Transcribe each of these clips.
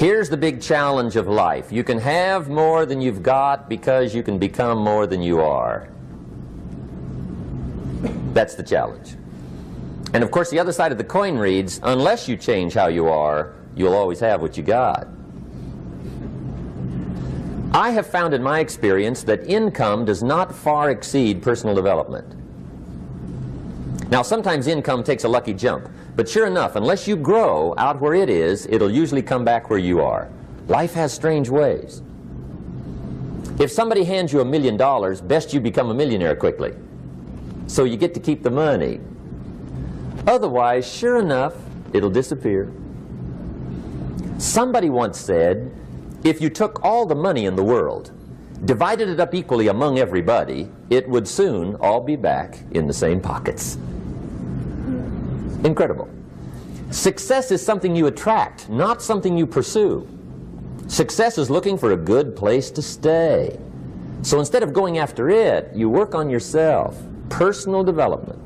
Here's the big challenge of life. You can have more than you've got because you can become more than you are. That's the challenge. And of course the other side of the coin reads, unless you change how you are, you'll always have what you got. I have found in my experience that income does not far exceed personal development. Now sometimes income takes a lucky jump, but sure enough, unless you grow out where it is, it'll usually come back where you are. Life has strange ways. If somebody hands you $1 million, best you become a millionaire quickly, so you get to keep the money. Otherwise, sure enough, it'll disappear. Somebody once said, if you took all the money in the world, divided it up equally among everybody, it would soon all be back in the same pockets. Incredible. Success is something you attract, not something you pursue. Success is looking for a good place to stay. So instead of going after it, you work on yourself. Personal development.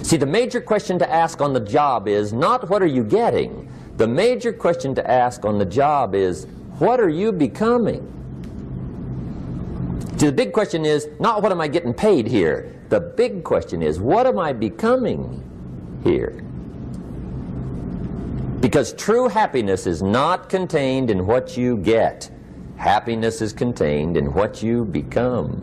See, the major question to ask on the job is not what are you getting. The major question to ask on the job is what are you becoming? See, the big question is not what am I getting paid here. The big question is what am I becoming here? Because true happiness is not contained in what you get. Happiness is contained in what you become.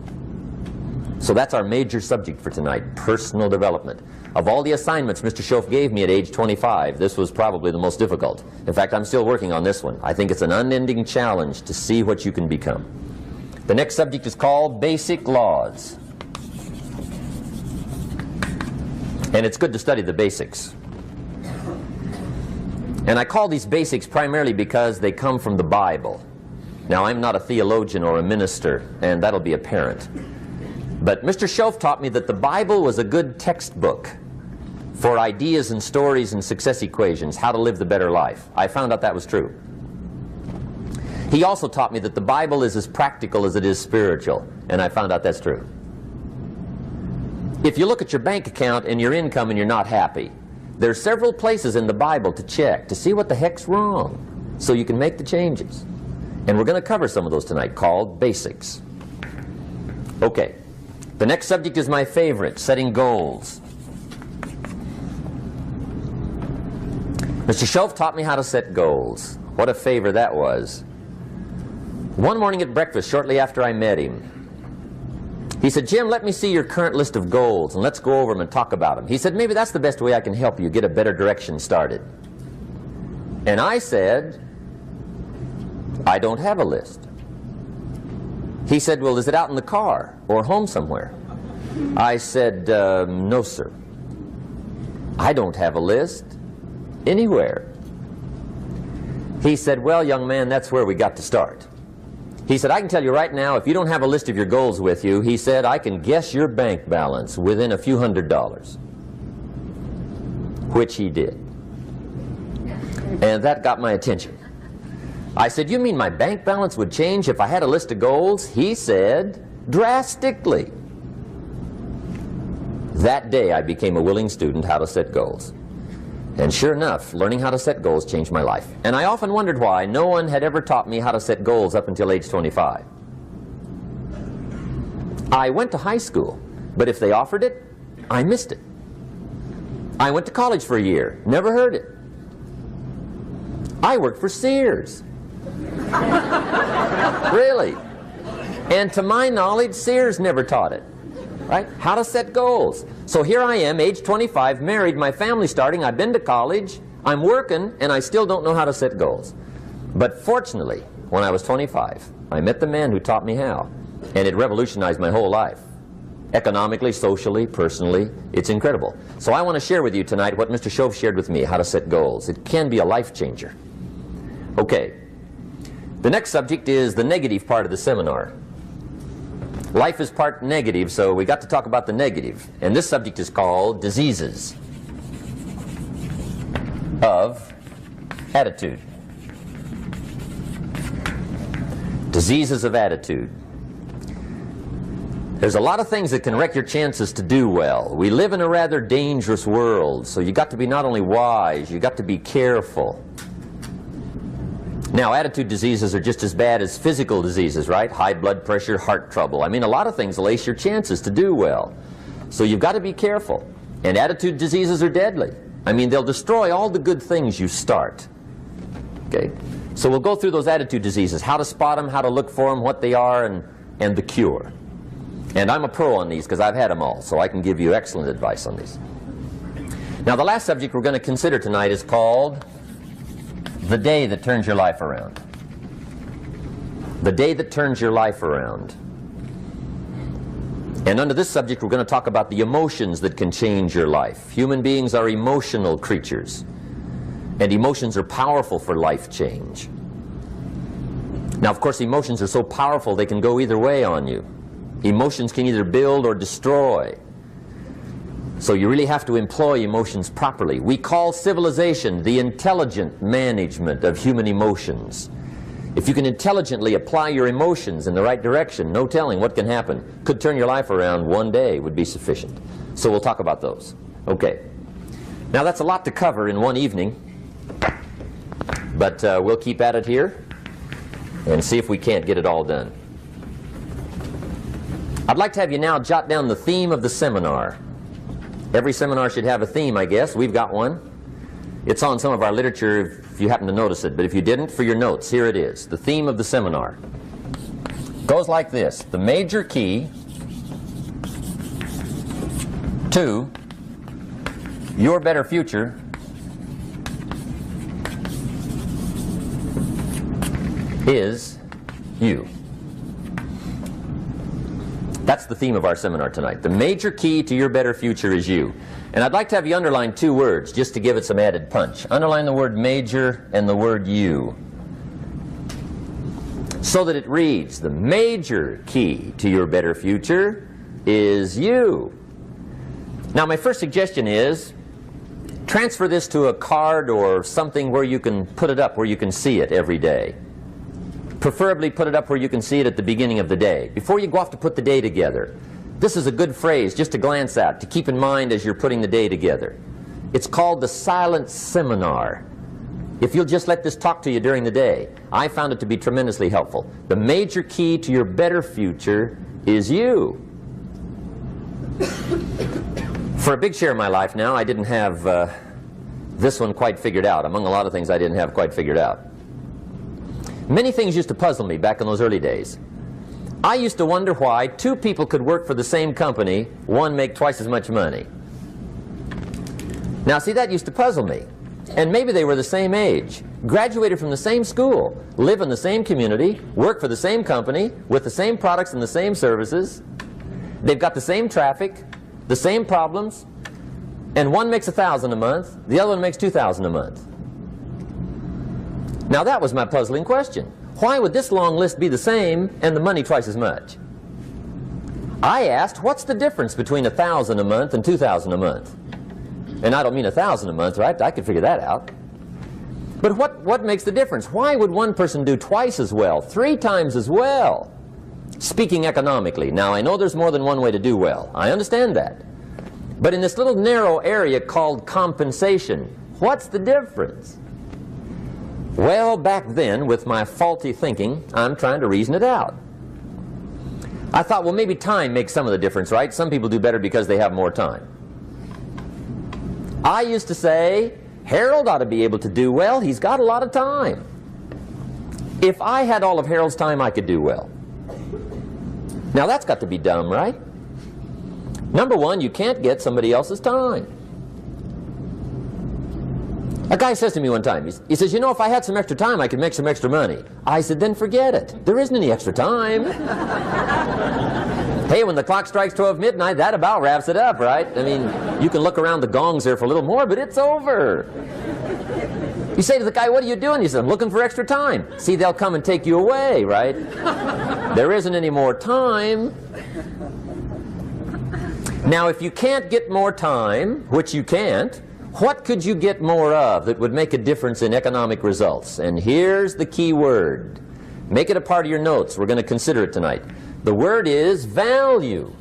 So that's our major subject for tonight, personal development. Of all the assignments Mr. Schoaf gave me at age 25, this was probably the most difficult. In fact, I'm still working on this one. I think it's an unending challenge to see what you can become. The next subject is called Basic Laws. And it's good to study the basics. And I call these basics primarily because they come from the Bible. Now, I'm not a theologian or a minister, and that'll be apparent. But Mr. Schoaf taught me that the Bible was a good textbook for ideas and stories and success equations, how to live the better life. I found out that was true. He also taught me that the Bible is as practical as it is spiritual, and I found out that's true. If you look at your bank account and your income and you're not happy, there are several places in the Bible to check to see what the heck's wrong so you can make the changes. And we're going to cover some of those tonight, called basics. Okay. The next subject is my favorite, setting goals. Mr. Schoaf taught me how to set goals. What a favor that was. One morning at breakfast, shortly after I met him, he said, Jim, let me see your current list of goals and let's go over them and talk about them. He said, maybe that's the best way I can help you get a better direction started. And I said, I don't have a list. He said, well, is it out in the car or home somewhere? I said, no, sir. I don't have a list anywhere. He said, well, young man, that's where we got to start. He said, I can tell you right now, if you don't have a list of your goals with you, he said, I can guess your bank balance within a few $100s. Which he did. And that got my attention. I said, you mean my bank balance would change if I had a list of goals? He said, drastically. That day I became a willing student how to set goals. And sure enough, learning how to set goals changed my life. And I often wondered why no one had ever taught me how to set goals up until age 25. I went to high school, but if they offered it, I missed it. I went to college for a year, never heard it. I worked for Sears. Really. And to my knowledge, Sears never taught it. Right? How to set goals. So here I am, age 25, married, my family's starting, I've been to college, I'm working, and I still don't know how to set goals. But fortunately, when I was 25, I met the man who taught me how, and it revolutionized my whole life. Economically, socially, personally, it's incredible. So I want to share with you tonight what Mr. Schoaf shared with me, how to set goals. It can be a life changer. Okay. The next subject is the negative part of the seminar. Life is part negative, so we got to talk about the negative. And this subject is called diseases of attitude. Diseases of attitude. There's a lot of things that can wreck your chances to do well. We live in a rather dangerous world, so you got to be not only wise, you got to be careful. Now, attitude diseases are just as bad as physical diseases, right? High blood pressure, heart trouble. I mean, a lot of things will ace your chances to do well. So you've got to be careful. And attitude diseases are deadly. I mean, they'll destroy all the good things you start. Okay? So we'll go through those attitude diseases, how to spot them, how to look for them, what they are, and the cure. And I'm a pro on these because I've had them all, so I can give you excellent advice on these. Now, the last subject we're going to consider tonight is called the day that turns your life around. The day that turns your life around. And under this subject, we're going to talk about the emotions that can change your life. Human beings are emotional creatures, and emotions are powerful for life change. Now, of course, emotions are so powerful they can go either way on you. Emotions can either build or destroy. So you really have to employ emotions properly. We call civilization the intelligent management of human emotions. If you can intelligently apply your emotions in the right direction, no telling what can happen. Could turn your life around one day would be sufficient. So we'll talk about those. Okay. Now that's a lot to cover in one evening, but we'll keep at it here and see if we can't get it all done. I'd like to have you now jot down the theme of the seminar. Every seminar should have a theme, I guess. We've got one. It's on some of our literature if you happen to notice it, but if you didn't, for your notes, here it is. The theme of the seminar goes like this: the major key to your better future is you. That's the theme of our seminar tonight. The major key to your better future is you. And I'd like to have you underline two words just to give it some added punch. Underline the word major and the word you, so that it reads, the major key to your better future is you. Now, my first suggestion is transfer this to a card or something where you can put it up, where you can see it every day. Preferably put it up where you can see it at the beginning of the day, before you go off to put the day together. This is a good phrase just to glance at, to keep in mind as you're putting the day together. It's called the silent seminar. If you'll just let this talk to you during the day, I found it to be tremendously helpful. The major key to your better future is you. For a big share of my life now, I didn't have this one quite figured out, among a lot of things I didn't have quite figured out. Many things used to puzzle me back in those early days. I used to wonder why two people could work for the same company, one make twice as much money. Now see, that used to puzzle me. And maybe they were the same age, graduated from the same school, live in the same community, work for the same company, with the same products and the same services. They've got the same traffic, the same problems, and one makes $1,000 a month, the other one makes $2,000 a month. Now that was my puzzling question. Why would this long list be the same and the money twice as much? I asked, what's the difference between $1,000 a month and $2,000 a month? And I don't mean $1,000 a month, right? I could figure that out. But what makes the difference? Why would one person do twice as well, 3 times as well? Speaking economically. Now I know there's more than one way to do well. I understand that. But in this little narrow area called compensation, what's the difference? Well, back then, with my faulty thinking, I'm trying to reason it out. I thought, well, maybe time makes some of the difference, right? Some people do better because they have more time. I used to say, Harold ought to be able to do well. He's got a lot of time. If I had all of Harold's time, I could do well. Now, that's got to be dumb, right? Number one, you can't get somebody else's time. A guy says to me one time, he says, you know, if I had some extra time, I could make some extra money. I said, then forget it. There isn't any extra time. Hey, when the clock strikes 12 midnight, that about wraps it up, right? I mean, you can look around the gongs there for a little more, but it's over. You say to the guy, what are you doing? He says, I'm looking for extra time. See, they'll come and take you away, right? There isn't any more time. Now, if you can't get more time, which you can't, what could you get more of that would make a difference in economic results? And here's the key word. Make it a part of your notes. We're going to consider it tonight. The word is value.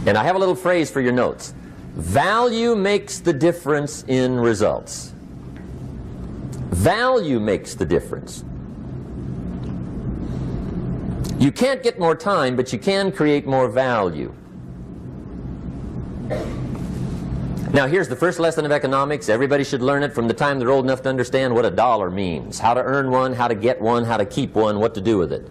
And I have a little phrase for your notes. Value makes the difference in results. Value makes the difference. You can't get more time, but you can create more value. Now here's the first lesson of economics. Everybody should learn it from the time they're old enough to understand what a dollar means. How to earn one, how to get one, how to keep one, what to do with it.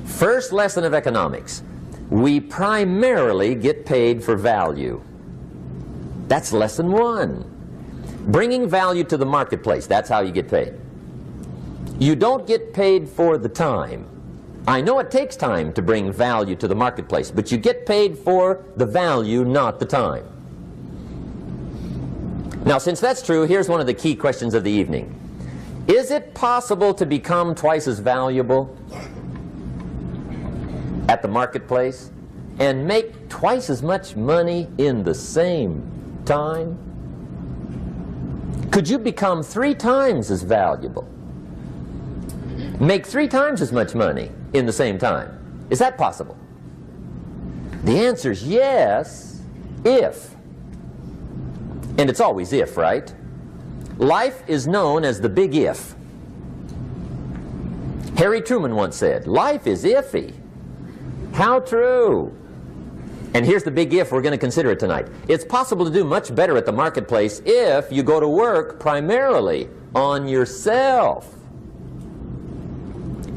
First lesson of economics. We primarily get paid for value. That's lesson one. Bringing value to the marketplace, that's how you get paid. You don't get paid for the time. I know it takes time to bring value to the marketplace, but you get paid for the value, not the time. Now, since that's true, here's one of the key questions of the evening. Is it possible to become twice as valuable at the marketplace and make twice as much money in the same time? Could you become 3 times as valuable? Make 3 times as much money in the same time? Is that possible? The answer is yes, if. And it's always if, right? Life is known as the big if. Harry Truman once said, life is iffy. How true. And here's the big if, we're going to consider it tonight. It's possible to do much better at the marketplace if you go to work primarily on yourself.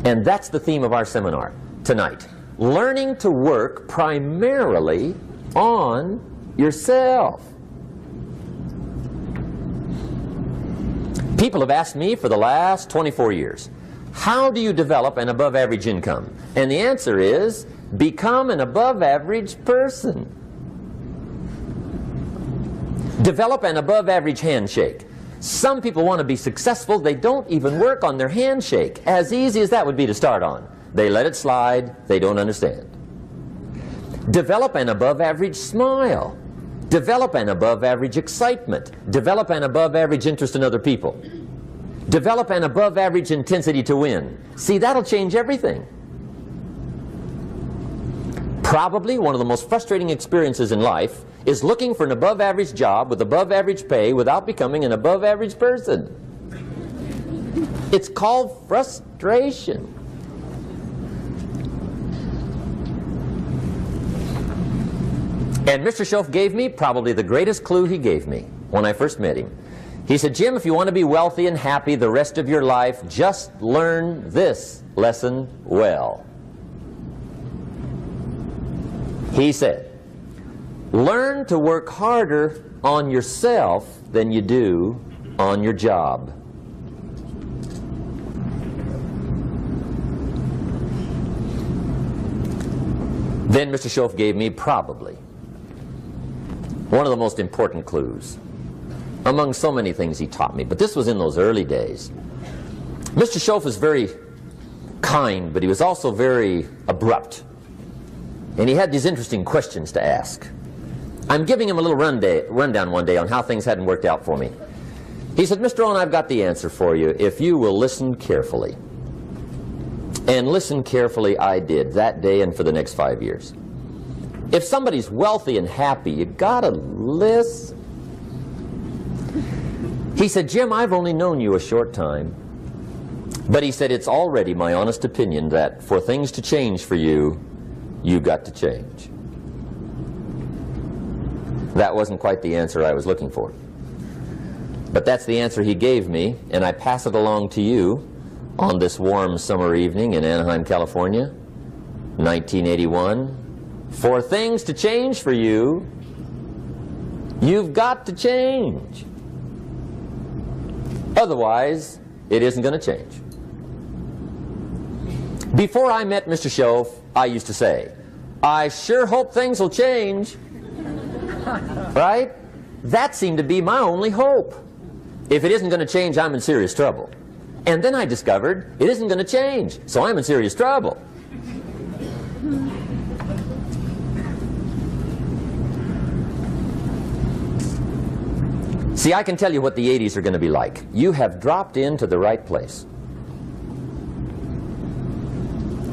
And that's the theme of our seminar tonight. Learning to work primarily on yourself. People have asked me for the last 24 years, how do you develop an above average income? And the answer is, become an above average person. Develop an above average handshake. Some people want to be successful, they don't even work on their handshake. As easy as that would be to start on. They let it slide, they don't understand. Develop an above average smile. Develop an above average excitement. Develop an above average interest in other people. Develop an above average intensity to win. See, that'll change everything. Probably one of the most frustrating experiences in life is looking for an above average job with above average pay without becoming an above average person. It's called frustration. And Mr. Schoaf gave me probably the greatest clue he gave me when I first met him. He said, Jim, if you want to be wealthy and happy the rest of your life, just learn this lesson well. He said, learn to work harder on yourself than you do on your job. Then Mr. Schoaf gave me probably one of the most important clues among so many things he taught me, but this was in those early days. Mr. Schoaf was very kind, but he was also very abrupt. And he had these interesting questions to ask. I'm giving him a little rundown one day on how things hadn't worked out for me. He said, Mr. Rohn, I've got the answer for you if you will listen carefully. And listen carefully I did that day and for the next 5 years. If somebody's wealthy and happy, you gotta listen. He said, Jim, I've only known you a short time. But he said, it's already my honest opinion that for things to change for you, you got to change. That wasn't quite the answer I was looking for. But that's the answer he gave me, and I pass it along to you on this warm summer evening in Anaheim, California, 1981. For things to change for you, you've got to change. Otherwise, it isn't going to change. Before I met Mr. Schoaf, I used to say, I sure hope things will change. Right? That seemed to be my only hope. If it isn't going to change, I'm in serious trouble. And then I discovered it isn't going to change, so I'm in serious trouble. See, I can tell you what the 80s are going to be like. You have dropped into the right place.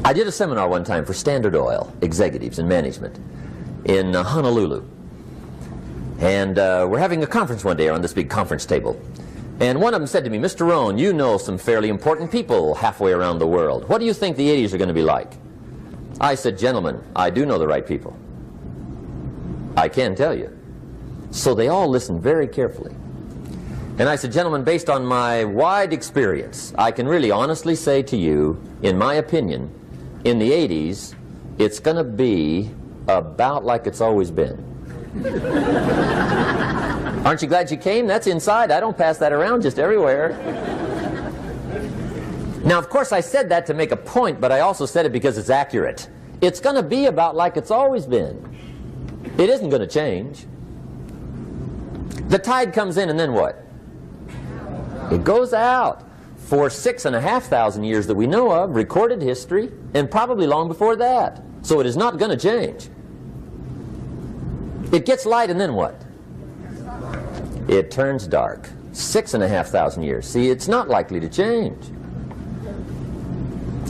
I did a seminar one time for Standard Oil executives and management in Honolulu. And we're having a conference one day on this big conference table. And one of them said to me, Mr. Rohn, you know some fairly important people halfway around the world. What do you think the 80s are going to be like? I said, gentlemen, I do know the right people. I can tell you. So they all listened very carefully. And I said, gentlemen, based on my wide experience, I can really honestly say to you, in my opinion, in the 80s, it's going to be about like it's always been. Aren't you glad you came? That's inside. I don't pass that around just everywhere. Now, of course, I said that to make a point, but I also said it because it's accurate. It's going to be about like it's always been. It isn't going to change. The tide comes in, and then what? It goes out. For 6,500 years that we know of, recorded history, and probably long before that. So it is not going to change. It gets light, and then what? It turns dark. 6,500 years. See, it's not likely to change.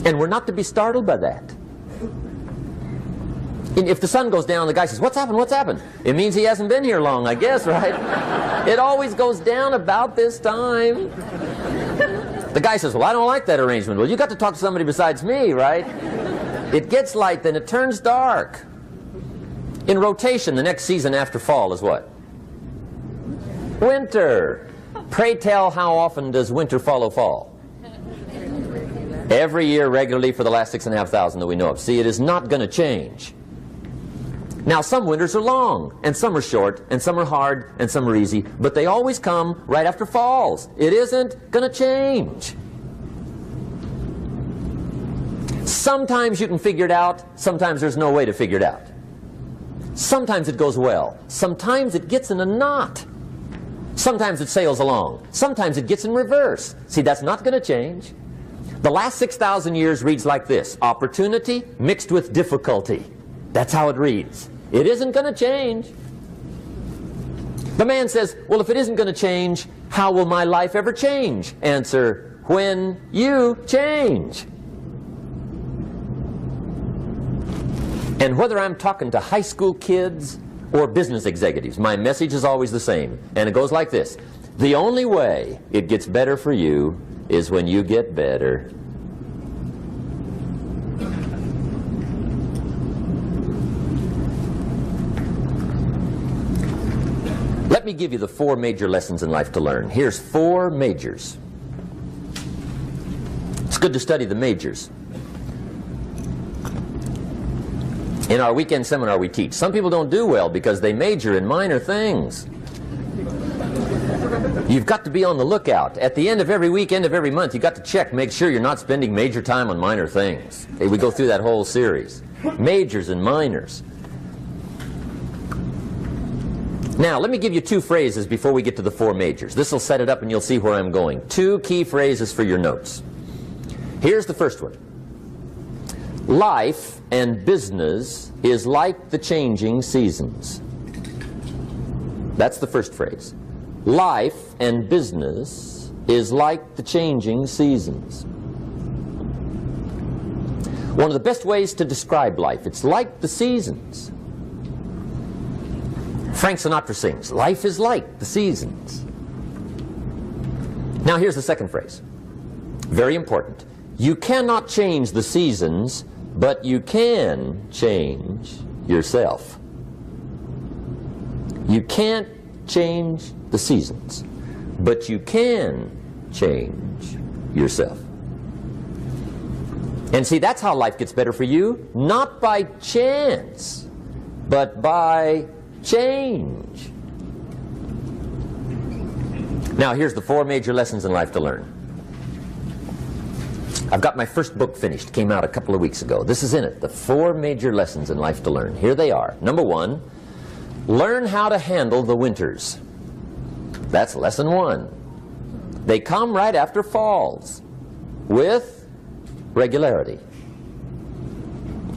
And we're not to be startled by that. And if the sun goes down, the guy says, what's happened, what's happened? It means he hasn't been here long, I guess, right? It always goes down about this time. The guy says, well, I don't like that arrangement. Well, you got to talk to somebody besides me, right? It gets light, then it turns dark. In rotation, the next season after fall is what? Winter. Pray tell, how often does winter follow fall? Every year regularly for the last 6,500 that we know of. See, it is not going to change. Now, some winters are long, and some are short, and some are hard, and some are easy, but they always come right after falls. It isn't going to change. Sometimes you can figure it out, sometimes there's no way to figure it out. Sometimes it goes well, sometimes it gets in a knot. Sometimes it sails along, sometimes it gets in reverse. See, that's not going to change. The last 6,000 years reads like this: opportunity mixed with difficulty. That's how it reads. It isn't going to change. The man says, well, if it isn't going to change, how will my life ever change? Answer, when you change. And whether I'm talking to high school kids or business executives, my message is always the same. And it goes like this: the only way it gets better for you is when you get better. Let me give you the 4 major lessons in life to learn. Here's 4 majors. It's good to study the majors. In our weekend seminar we teach, some people don't do well because they major in minor things. You've got to be on the lookout. At the end of every week, end of every month, you've got to check, make sure you're not spending major time on minor things. Okay, we go through that whole series. Majors and minors. Now, let me give you 2 phrases before we get to the 4 majors. This will set it up and you'll see where I'm going. 2 key phrases for your notes. Here's the first one. Life and business is like the changing seasons. That's the first phrase. Life and business is like the changing seasons. One of the best ways to describe life, it's like the seasons. Frank Sinatra sings, life is like the seasons. Now here's the second phrase. Very important. You cannot change the seasons, but you can change yourself. You can't change the seasons, but you can change yourself. And see, that's how life gets better for you, not by chance, but by change. Now, here's the 4 major lessons in life to learn. I've got my first book finished. Came out a couple of weeks ago. This is in it. The 4 major lessons in life to learn. Here they are. Number 1, learn how to handle the winters. That's lesson 1. They come right after falls with regularity.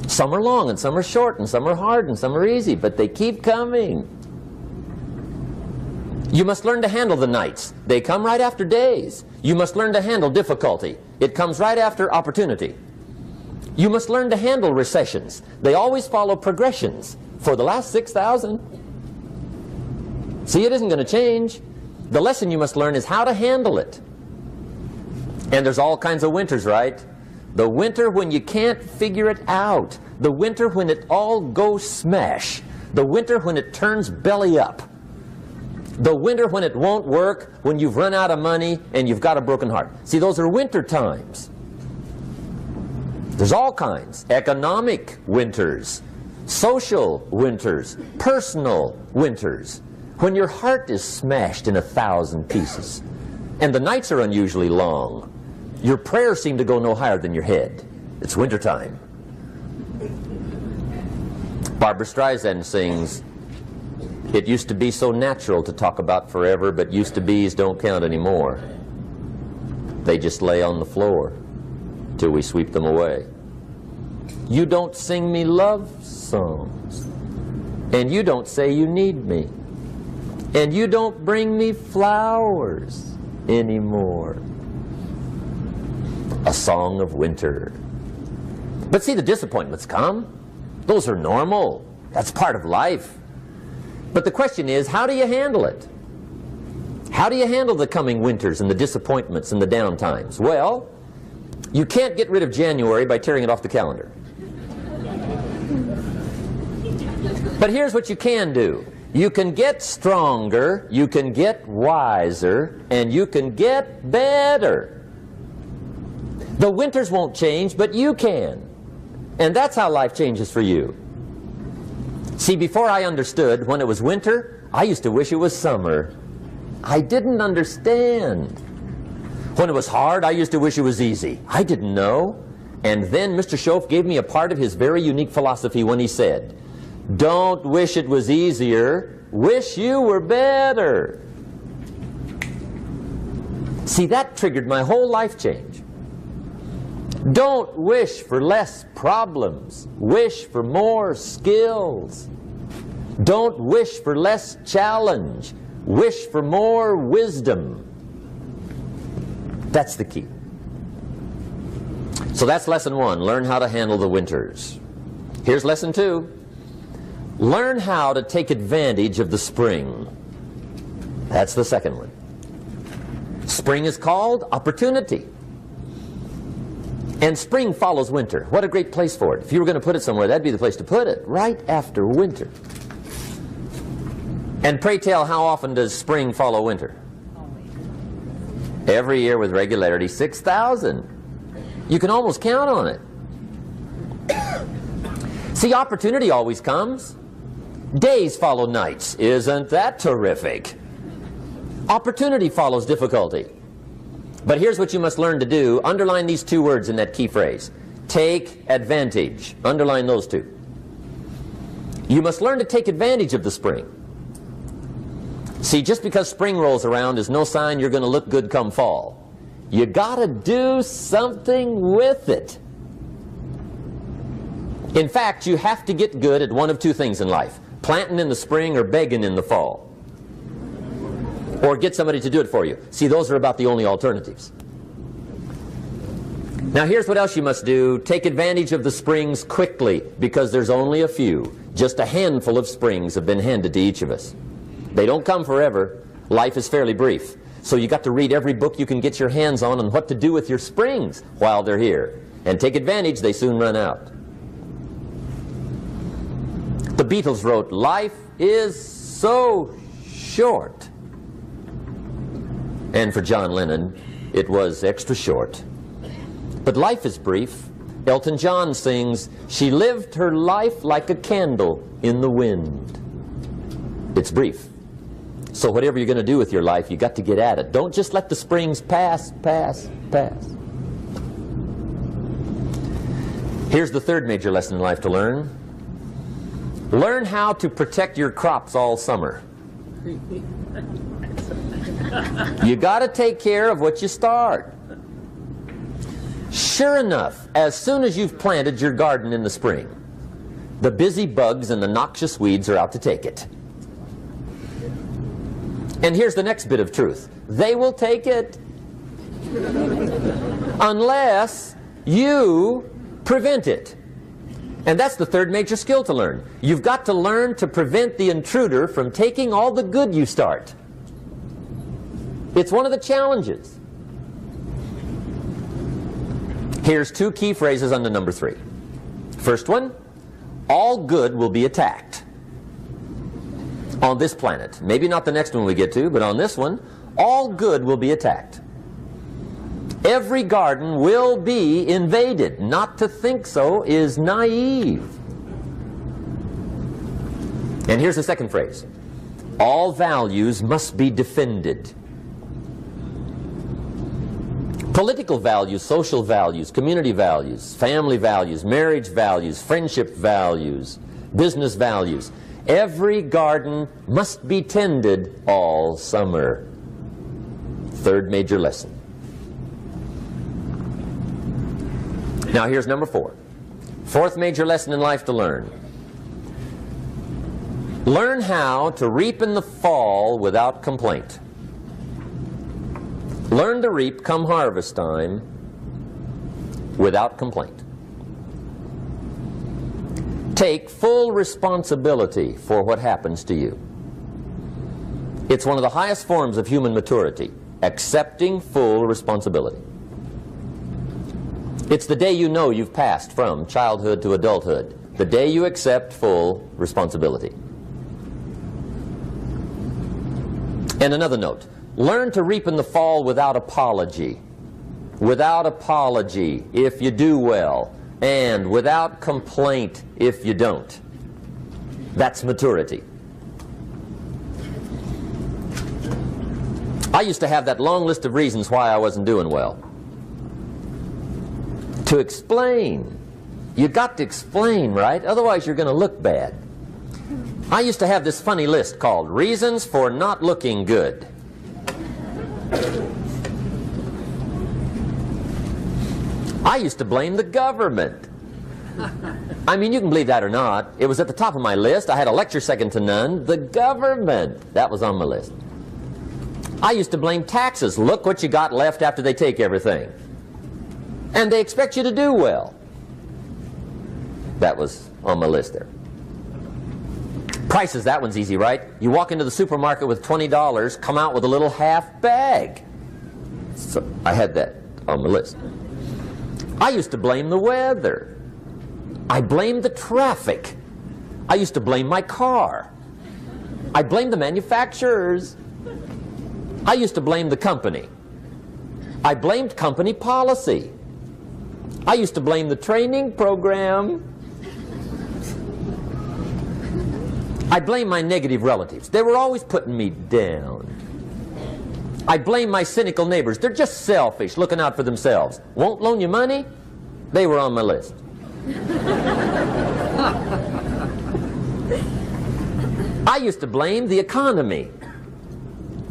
Some are long and some are short and some are hard and some are easy, but they keep coming. You must learn to handle the nights. They come right after days. You must learn to handle difficulty. It comes right after opportunity. You must learn to handle recessions. They always follow progressions. For the last 6,000. See, it isn't going to change. The lesson you must learn is how to handle it. And there's all kinds of winters, right? The winter when you can't figure it out. The winter when it all goes smash. The winter when it turns belly up. The winter when it won't work, when you've run out of money and you've got a broken heart. See, those are winter times. There's all kinds. Economic winters, social winters, personal winters. When your heart is smashed in 1,000 pieces and the nights are unusually long, your prayers seem to go no higher than your head. It's wintertime. Barbara Streisand sings, "It used to be so natural to talk about forever, but used to be's don't count anymore. They just lay on the floor till we sweep them away. You don't sing me love songs, and you don't say you need me, and you don't bring me flowers anymore." A song of winter. But see, the disappointments come. Those are normal. That's part of life. But the question is, how do you handle it? How do you handle the coming winters and the disappointments and the down times? Well, you can't get rid of January by tearing it off the calendar. But here's what you can do. You can get stronger, you can get wiser, and you can get better. The winters won't change, but you can. And that's how life changes for you. See, before I understood, when it was winter, I used to wish it was summer. I didn't understand. When it was hard, I used to wish it was easy. I didn't know. And then Mr. Schoaf gave me a part of his very unique philosophy when he said, "Don't wish it was easier, wish you were better." See, that triggered my whole life change. Don't wish for less problems, wish for more skills. Don't wish for less challenge, wish for more wisdom. That's the key. So that's lesson one, learn how to handle the winters. Here's lesson two, learn how to take advantage of the spring. That's the second one. Spring is called opportunity. And spring follows winter. What a great place for it. If you were going to put it somewhere, that'd be the place to put it, right after winter. And pray tell, how often does spring follow winter? Every year with regularity, 6,000. You can almost count on it. See, opportunity always comes. Days follow nights. Isn't that terrific? Opportunity follows difficulty. But here's what you must learn to do. Underline these two words in that key phrase. Take advantage. Underline those two. You must learn to take advantage of the spring. See, just because spring rolls around is no sign you're going to look good come fall. You got to do something with it. In fact, you have to get good at one of two things in life. Planting in the spring or begging in the fall. Or get somebody to do it for you. See, those are about the only alternatives. Now here's what else you must do. Take advantage of the springs quickly, because there's only a few. Just a handful of springs have been handed to each of us. They don't come forever. Life is fairly brief. So you got to read every book you can get your hands on what to do with your springs while they're here. And take advantage, they soon run out. The Beatles wrote, "Life is so short." And for John Lennon, it was extra short. But life is brief. Elton John sings, "She lived her life like a candle in the wind." It's brief. So whatever you're going to do with your life, you got to get at it. Don't just let the springs pass. Here's the third major lesson in life to learn. Learn how to protect your crops all summer. You got to take care of what you start. Sure enough, as soon as you've planted your garden in the spring, the busy bugs and the noxious weeds are out to take it. And here's the next bit of truth. They will take it unless you prevent it. And that's the third major skill to learn. You've got to learn to prevent the intruder from taking all the good you start. It's one of the challenges. Here's two key phrases under number 3. First one, all good will be attacked on this planet. Maybe not the next one we get to, but on this one, all good will be attacked. Every garden will be invaded. Not to think so is naive. And here's the second phrase. All values must be defended. Political values, social values, community values, family values, marriage values, friendship values, business values. Every garden must be tended all summer. Third major lesson. Now here's number 4. Fourth major lesson in life to learn. Learn how to reap in the fall without complaint. Learn to reap come harvest time without complaint. Take full responsibility for what happens to you. It's one of the highest forms of human maturity, accepting full responsibility. It's the day you know you've passed from childhood to adulthood, the day you accept full responsibility. And another note, learn to reap in the fall without apology. Without apology if you do well, and without complaint if you don't. That's maturity. I used to have that long list of reasons why I wasn't doing well. To explain. You got to explain, right? Otherwise you're going to look bad. I used to have this funny list called Reasons for Not Looking Good. I used to blame the government. I mean, you can believe that or not. It was at the top of my list. I had a lecture second to none. The government. That was on my list. I used to blame taxes. Look what you got left after they take everything. And they expect you to do well. That was on my list there. Prices, that one's easy, right? You walk into the supermarket with $20, come out with a little half bag. So I had that on my list. I used to blame the weather. I blamed the traffic. I used to blame my car. I blamed the manufacturers. I used to blame the company. I blamed company policy. I used to blame the training program. I blame my negative relatives. They were always putting me down. I blame my cynical neighbors. They're just selfish, looking out for themselves. Won't loan you money? They were on my list. I used to blame the economy.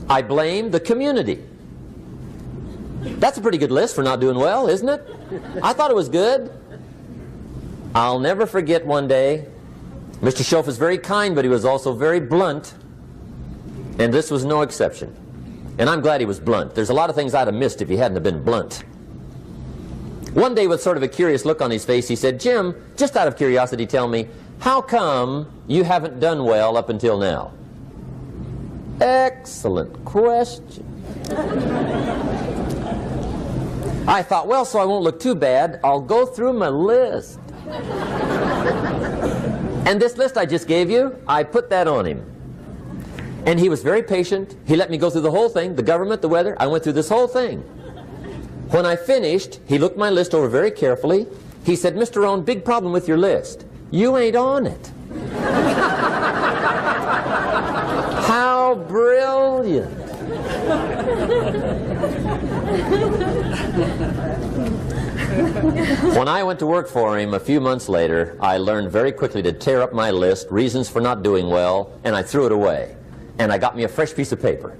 I blamed the community. That's a pretty good list for not doing well, isn't it? I thought it was good. I'll never forget one day, Mr. Schoaf was very kind, but he was also very blunt, and this was no exception. And I'm glad he was blunt. There's a lot of things I'd have missed if he hadn't have been blunt. One day, with sort of a curious look on his face, he said, "Jim, just out of curiosity, tell me, how come you haven't done well up until now?" Excellent question. I thought, well, so I won't look too bad, I'll go through my list. And this list I just gave you, I put that on him. And he was very patient. He let me go through the whole thing, the government, the weather. I went through this whole thing. When I finished, he looked my list over very carefully. He said, "Mr. Rohn, big problem with your list. You ain't on it." How brilliant. When I went to work for him a few months later, I learned very quickly to tear up my list, reasons for not doing well, and I threw it away. And I got me a fresh piece of paper.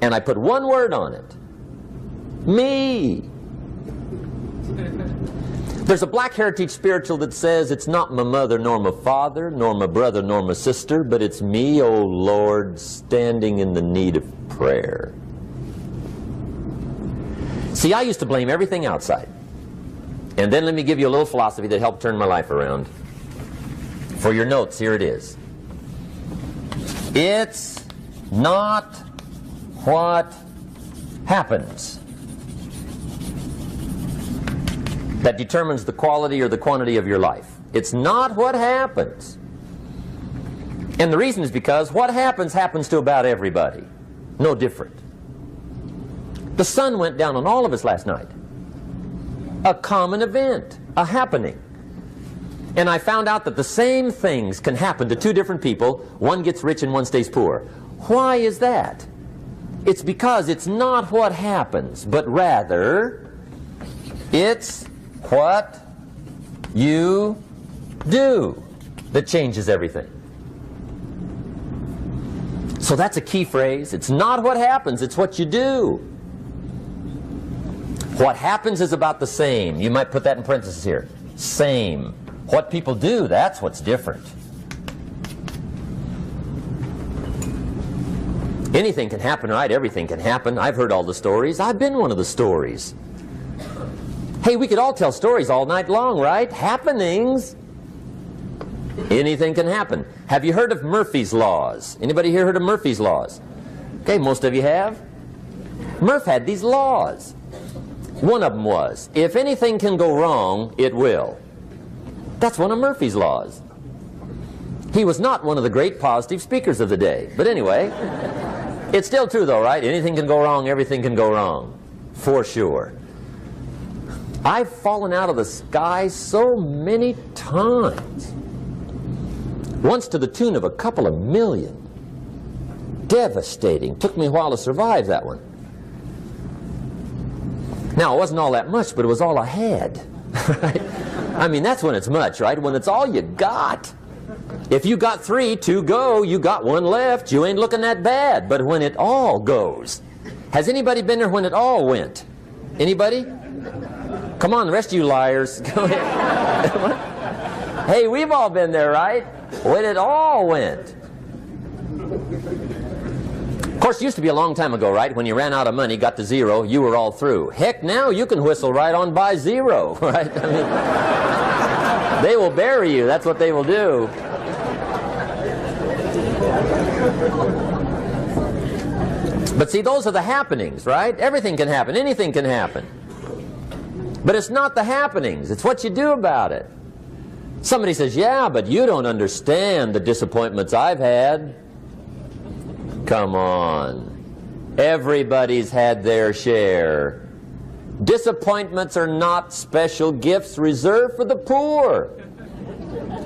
And I put one word on it. Me. There's a Black Heritage spiritual that says, "It's not my mother nor my father, nor my brother nor my sister, but it's me, O Lord, standing in the need of prayer." See, I used to blame everything outside. And then let me give you a little philosophy that helped turn my life around. For your notes, here it is. It's not what happens that determines the quality or the quantity of your life. It's not what happens. And the reason is because what happens happens to about everybody. No different. The sun went down on all of us last night. A common event, a happening. And I found out that the same things can happen to two different people. One gets rich and one stays poor. Why is that? It's because it's not what happens, but rather it's what you do that changes everything. So that's a key phrase. It's not what happens, it's what you do. What happens is about the same. You might put that in parentheses here. Same. What people do, that's what's different. Anything can happen, right? Everything can happen. I've heard all the stories. I've been one of the stories. Hey, we could all tell stories all night long, right? Happenings. Anything can happen. Have you heard of Murphy's Laws? Anybody here heard of Murphy's Laws? Okay, most of you have. Murph had these laws. One of them was, if anything can go wrong, it will. That's one of Murphy's laws. He was not one of the great positive speakers of the day. But anyway, it's still true though, right? Anything can go wrong, everything can go wrong. For sure. I've fallen out of the sky so many times. Once to the tune of a couple of million. Devastating. Took me a while to survive that one. Now, it wasn't all that much, but it was all I had. Right? I mean, that's when it's much, right? When it's all you got. If you got 3, 2 go, you got 1 left, you ain't looking that bad. But when it all goes. Has anybody been there when it all went? Anybody? Come on, the rest of you liars. Go ahead. Hey, we've all been there, right? When it all went. Of course, it used to be a long time ago, right? When you ran out of money, got to 0, you were all through. Heck, now you can whistle right on by 0, right? I mean, they will bury you. That's what they will do. But see, those are the happenings, right? Everything can happen. Anything can happen. But it's not the happenings. It's what you do about it. Somebody says, yeah, but you don't understand the disappointments I've had. Come on. Everybody's had their share. Disappointments are not special gifts reserved for the poor.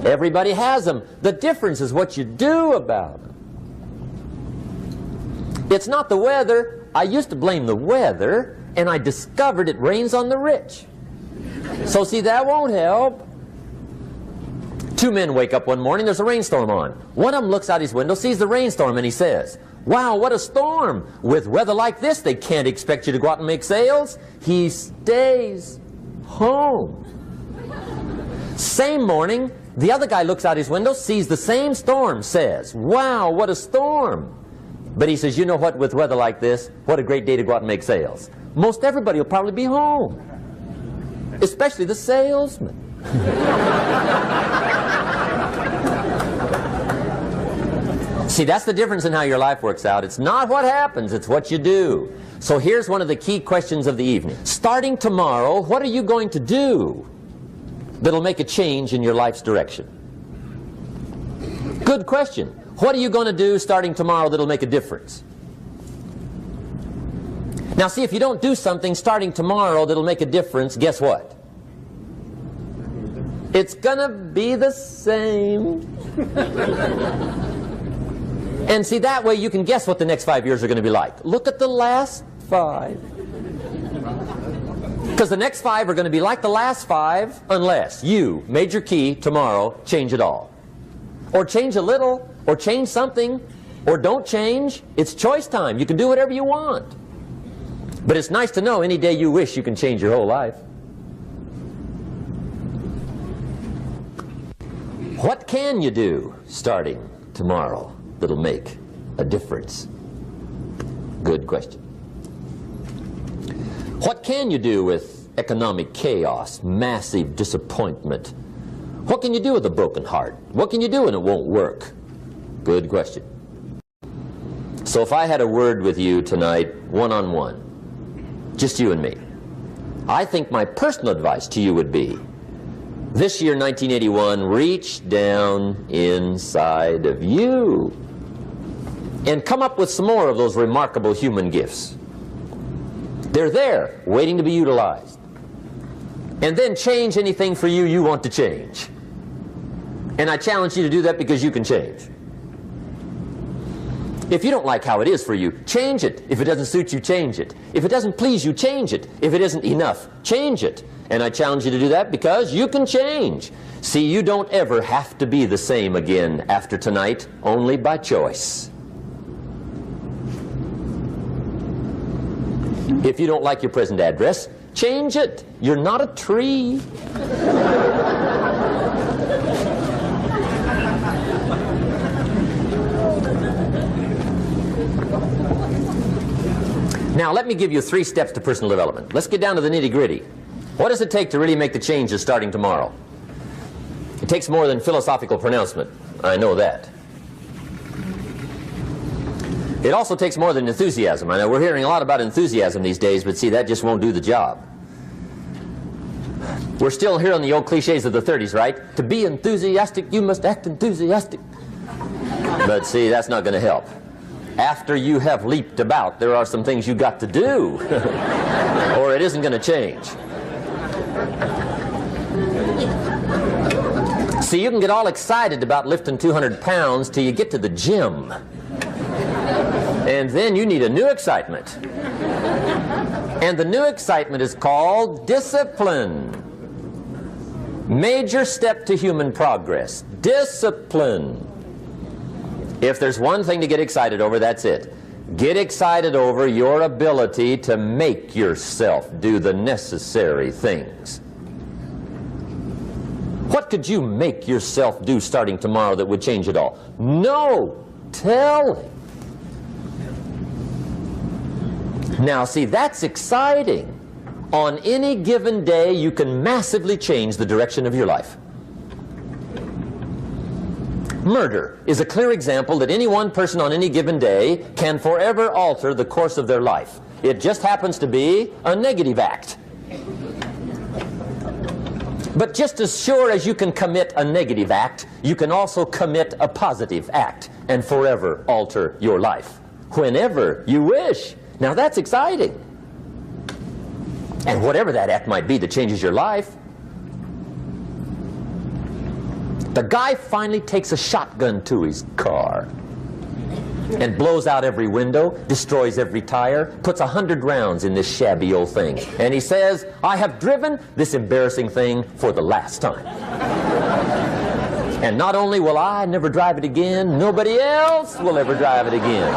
Everybody has them. The difference is what you do about them. It's not the weather. I used to blame the weather, and I discovered it rains on the rich. So see, that won't help. 2 men wake up one morning, there's a rainstorm on. One of them looks out his window, sees the rainstorm, and he says, wow, what a storm. With weather like this, they can't expect you to go out and make sales. He stays home. Same morning, the other guy looks out his window, sees the same storm, says, wow, what a storm. But he says, you know what, with weather like this, what a great day to go out and make sales. Most everybody will probably be home, especially the salesman. See, that's the difference in how your life works out. It's not what happens, it's what you do. So here's one of the key questions of the evening. Starting tomorrow, what are you going to do that'll make a change in your life's direction? Good question. What are you going to do starting tomorrow that'll make a difference? Now see, if you don't do something starting tomorrow that'll make a difference, guess what? It's gonna be the same. And see, that way you can guess what the next 5 years are going to be like. Look at the last 5. Because the next 5 are going to be like the last 5 unless you, major key, tomorrow, change it all. Or change a little, or change something, or don't change. It's choice time. You can do whatever you want. But it's nice to know any day you wish you can change your whole life. What can you do starting tomorrow that'll make a difference? Good question. What can you do with economic chaos, massive disappointment? What can you do with a broken heart? What can you do when it won't work? Good question. So if I had a word with you tonight, one-on-one, just you and me. I think my personal advice to you would be, this year, 1981, reach down inside of you and come up with some more of those remarkable human gifts. They're there, waiting to be utilized. And then change anything for you you want to change. And I challenge you to do that because you can change. If you don't like how it is for you, change it. If it doesn't suit you, change it. If it doesn't please you, change it. If it isn't enough, change it. And I challenge you to do that because you can change. See, you don't ever have to be the same again after tonight, only by choice. If you don't like your present address, change it. You're not a tree. Now, let me give you 3 steps to personal development. Let's get down to the nitty-gritty. What does it take to really make the changes starting tomorrow? It takes more than philosophical pronouncement. I know that. It also takes more than enthusiasm. I know we're hearing a lot about enthusiasm these days, but see, that just won't do the job. We're still hearing the old cliches of the 30s, right? To be enthusiastic, you must act enthusiastic. But see, that's not going to help. After you have leaped about, there are some things you got to do, or it isn't going to change. See, you can get all excited about lifting 200 pounds till you get to the gym. And then you need a new excitement. And the new excitement is called discipline. Major step to human progress. Discipline. If there's one thing to get excited over, that's it. Get excited over your ability to make yourself do the necessary things. What could you make yourself do starting tomorrow that would change it all? No telling. Now, see, that's exciting. On any given day, you can massively change the direction of your life. Murder is a clear example that any one person on any given day can forever alter the course of their life. It just happens to be a negative act. But just as sure as you can commit a negative act, you can also commit a positive act and forever alter your life, whenever you wish. Now that's exciting. And whatever that act might be that changes your life. The guy finally takes a shotgun to his car and blows out every window, destroys every tire, puts 100 rounds in this shabby old thing. And he says, I have driven this embarrassing thing for the last time. And not only will I never drive it again, nobody else will ever drive it again.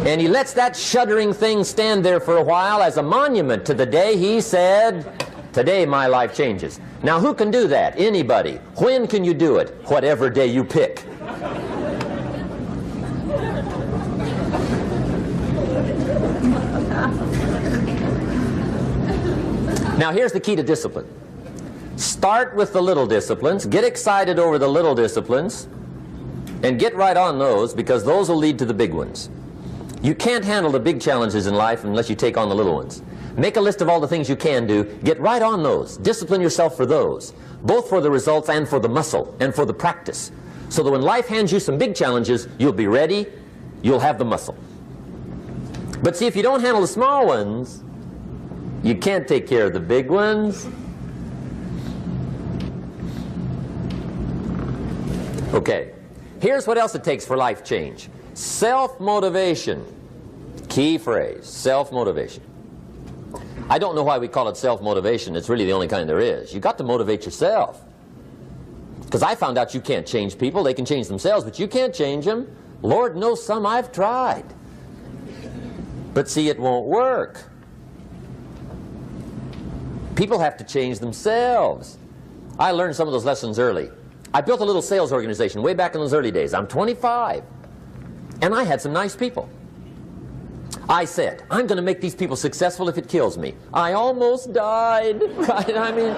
And he lets that shuddering thing stand there for a while as a monument to the day he said, today my life changes. Now who can do that? Anybody. When can you do it? Whatever day you pick. Now here's the key to discipline. Start with the little disciplines, get excited over the little disciplines, and get right on those, because those will lead to the big ones. You can't handle the big challenges in life unless you take on the little ones. Make a list of all the things you can do, get right on those, discipline yourself for those, both for the results and for the muscle and for the practice, so that when life hands you some big challenges, you'll be ready, you'll have the muscle. But see, if you don't handle the small ones, you can't take care of the big ones. Okay, here's what else it takes for life change. Self-motivation. Key phrase, self-motivation. I don't know why we call it self-motivation. It's really the only kind there is. You've got to motivate yourself. Because I found out you can't change people. They can change themselves, but you can't change them. Lord knows some I've tried. But see, it won't work. People have to change themselves. I learned some of those lessons early. I built a little sales organization way back in those early days. I'm 25. And I had some nice people. I said, I'm going to make these people successful if it kills me. I almost died, right? I mean,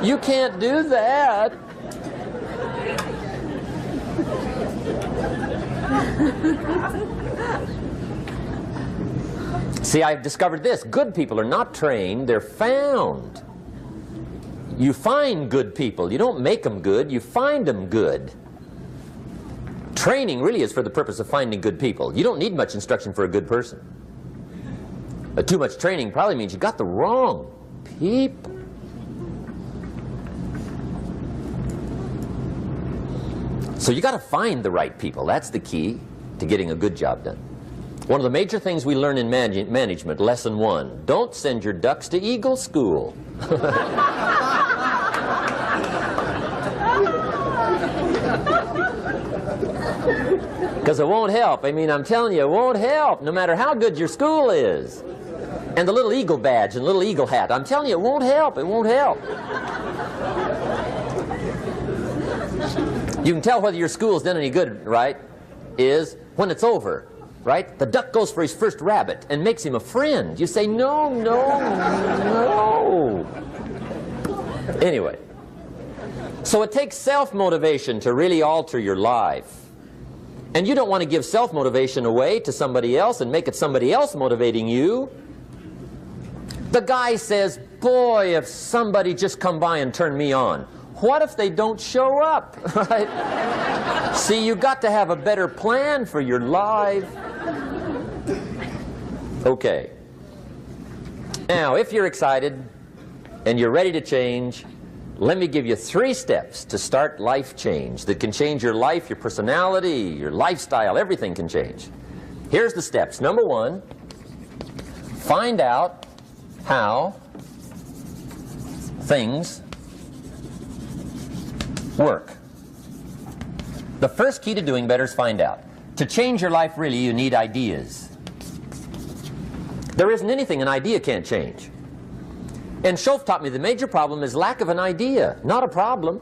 you can't do that. See, I've discovered this. Good people are not trained, they're found. You find good people. You don't make them good, you find them good. Training really is for the purpose of finding good people. You don't need much instruction for a good person. But too much training probably means you got the wrong people. So you got to find the right people. That's the key to getting a good job done. One of the major things we learn in management, lesson 1, don't send your ducks to Eagle School. Because it won't help. I mean, I'm telling you, it won't help no matter how good your school is. And the little eagle badge and little eagle hat, I'm telling you, it won't help. It won't help. You can tell whether your school's done any good, right, is when it's over, right? The duck goes for his first rabbit and makes him a friend. You say, no, no, no. Anyway, so it takes self-motivation to really alter your life. And you don't want to give self-motivation away to somebody else and make it somebody else motivating you. The guy says, boy, if somebody just come by and turn me on. What if they don't show up, right? See, you got to have a better plan for your life. Okay. Now, if you're excited and you're ready to change, let me give you 3 steps to start life change that can change your life, your personality, your lifestyle, everything can change. Here's the steps. Number 1, find out how things work. The first key to doing better is find out. To change your life, really, you need ideas. There isn't anything an idea can't change. And Schoff taught me the major problem is lack of an idea, not a problem.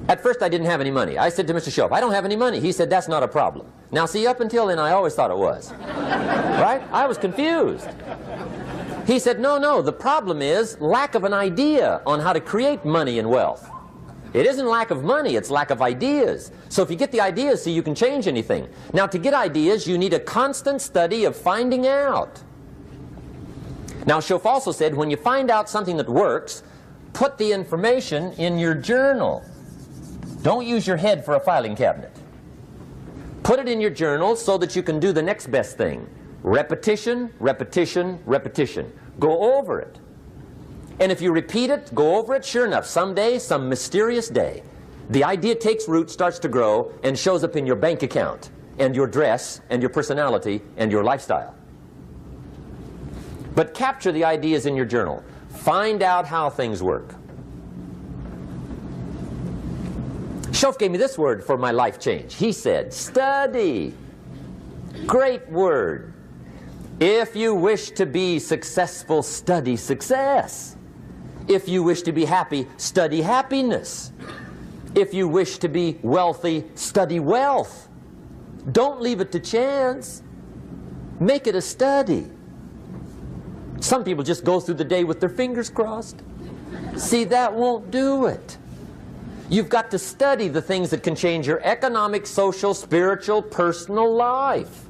At first I didn't have any money. I said to Mr. Schoff, I don't have any money. He said, that's not a problem. Now see, up until then I always thought it was. Right? I was confused. He said, no, no, the problem is lack of an idea on how to create money and wealth. It isn't lack of money, it's lack of ideas. So if you get the ideas, see, you can change anything. Now to get ideas, you need a constant study of finding out. Now Schoff also said, when you find out something that works, put the information in your journal. Don't use your head for a filing cabinet. Put it in your journal so that you can do the next best thing. Repetition, repetition, repetition. Go over it. And if you repeat it, go over it, sure enough, someday, some mysterious day, the idea takes root, starts to grow, and shows up in your bank account, and your dress, and your personality, and your lifestyle. But capture the ideas in your journal. Find out how things work. Schoff gave me this word for my life change. He said, study. Great word. If you wish to be successful, study success. If you wish to be happy, study happiness. If you wish to be wealthy, study wealth. Don't leave it to chance. Make it a study. Some people just go through the day with their fingers crossed. See, that won't do it. You've got to study the things that can change your economic, social, spiritual, personal life.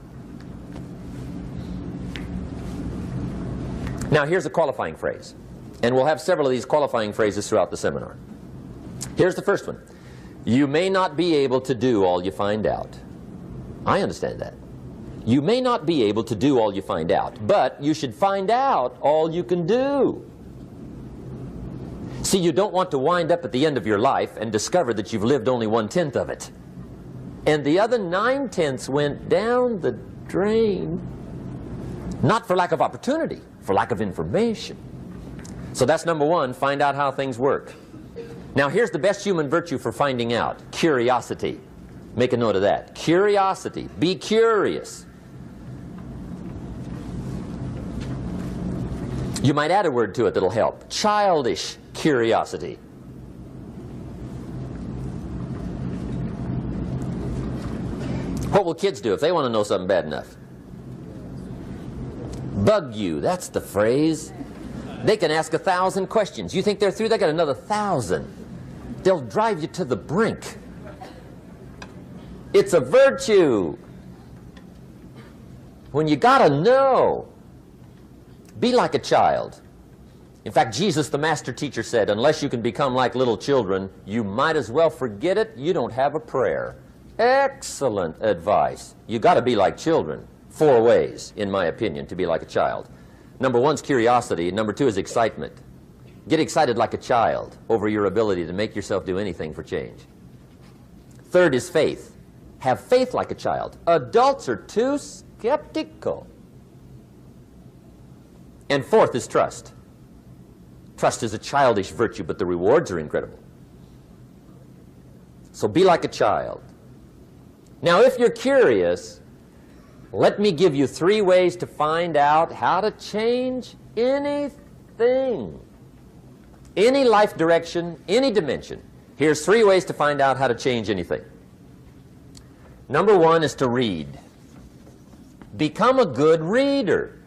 Now here's a qualifying phrase. And we'll have several of these qualifying phrases throughout the seminar. Here's the first one. You may not be able to do all you find out. I understand that. You may not be able to do all you find out, but you should find out all you can do. See, you don't want to wind up at the end of your life and discover that you've lived only 1/10 of it. And the other 9/10 went down the drain. Not for lack of opportunity, for lack of information. So that's number 1, find out how things work. Now here's the best human virtue for finding out. Curiosity. Make a note of that. Curiosity. Be curious. You might add a word to it that'll help. Childish curiosity. What will kids do if they want to know something bad enough? Bug you. That's the phrase. They can ask 1,000 questions. You think they're through? They got another 1,000. They'll drive you to the brink. It's a virtue. when you got to know. Be like a child. In fact, Jesus, the master teacher, said, unless you can become like little children, you might as well forget it. You don't have a prayer. Excellent advice. You got to be like children. 4 ways, in my opinion, to be like a child. Number 1 is curiosity. Number 2 is excitement. Get excited like a child over your ability to make yourself do anything for change. 3rd is faith. Have faith like a child. Adults are too skeptical. And 4th is trust. Trust is a childish virtue, but the rewards are incredible. So be like a child. Now, if you're curious, let me give you 3 ways to find out how to change anything. Any life direction, any dimension. Here's 3 ways to find out how to change anything. Number 1 is to read. Become a good reader.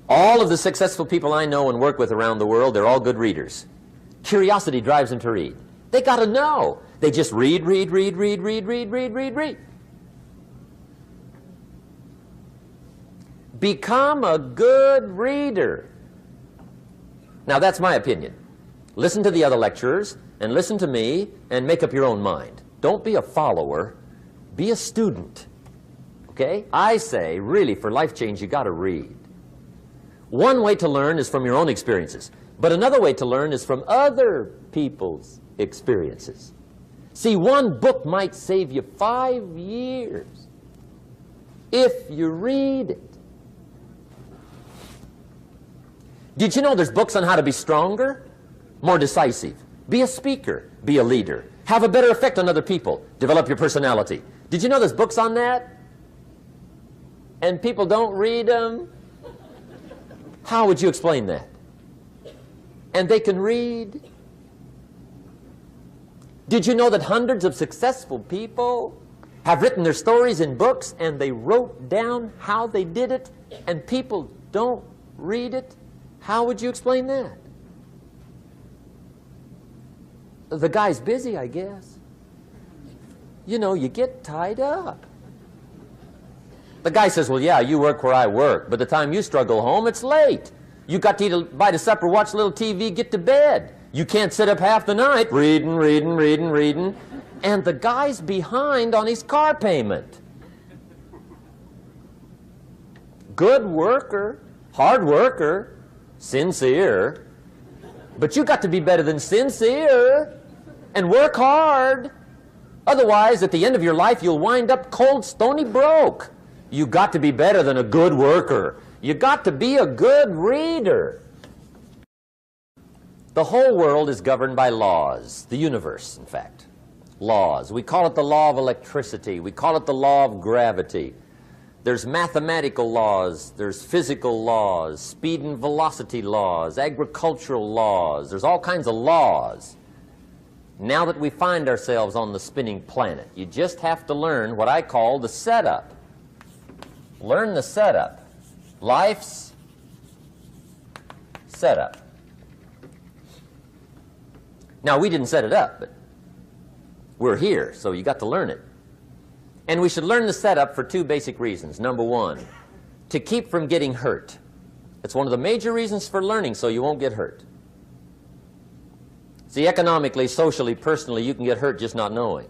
All of the successful people I know and work with around the world, they're all good readers. Curiosity drives them to read. They got to know. They just read. Become a good reader. Now, that's my opinion. Listen to the other lecturers and listen to me and make up your own mind. Don't be a follower. Be a student. Okay? I say, really, for life change, you got to read. One way to learn is from your own experiences, but another way to learn is from other people's experiences. See, one book might save you 5 years if you read it. Did you know there's books on how to be stronger, more decisive, be a speaker, be a leader, have a better effect on other people, develop your personality? Did you know there's books on that? And people don't read them? How would you explain that? And they can read? Did you know that hundreds of successful people have written their stories in books and they wrote down how they did it and people don't read it? How would you explain that? The guy's busy, I guess. You know, you get tied up. The guy says, well, yeah, you work where I work, but the time you struggle home, it's late. You got to eat a bite of supper, watch a little TV, get to bed. You can't sit up half the night reading. And the guy's behind on his car payment. Good worker, hard worker, sincere. But you got to be better than sincere and work hard. Otherwise, at the end of your life, you'll wind up cold, stony broke. You got to be better than a good worker. You got to be a good reader. The whole world is governed by laws. The universe, in fact. Laws. We call it the law of electricity. We call it the law of gravity. There's mathematical laws. There's physical laws. Speed and velocity laws. Agricultural laws. There's all kinds of laws. Now that we find ourselves on the spinning planet, you just have to learn what I call the setup. Learn the setup. Life's setup. Now, we didn't set it up, but we're here, so you got to learn it. And we should learn the setup for 2 basic reasons. Number 1, to keep from getting hurt. It's one of the major reasons for learning, so you won't get hurt. See, economically, socially, personally, you can get hurt just not knowing.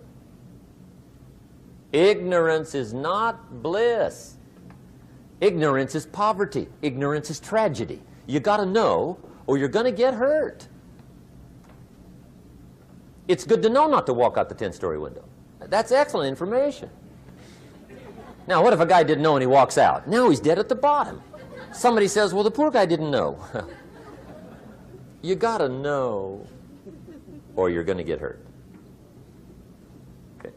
Ignorance is not bliss. Ignorance is poverty. Ignorance is tragedy. You got to know or you're going to get hurt. It's good to know not to walk out the 10-story window. That's excellent information. Now, what if a guy didn't know and he walks out? Now he's dead at the bottom. Somebody says, well, the poor guy didn't know. You got to know or you're going to get hurt. Okay.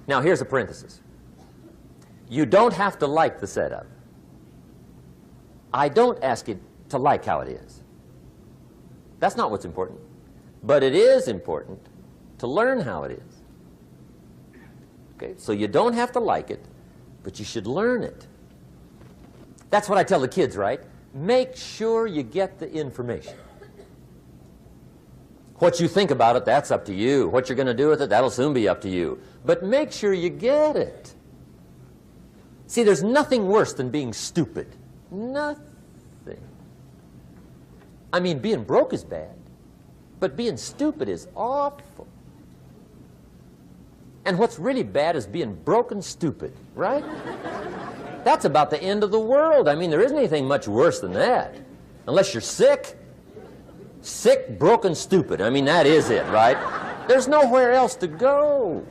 Now, here's a parenthesis. You don't have to like the setup. I don't ask you to like how it is. That's not what's important. But it is important to learn how it is. Okay? So you don't have to like it, but you should learn it. That's what I tell the kids, right? Make sure you get the information. What you think about it, that's up to you. What you're going to do with it, that'll soon be up to you. But make sure you get it. See, there's nothing worse than being stupid. Nothing. I mean, being broke is bad, but being stupid is awful. And what's really bad is being broken stupid, right? That's about the end of the world. I mean, there isn't anything much worse than that. Unless you're sick. Sick, broken, stupid. I mean, that is it, right? There's nowhere else to go.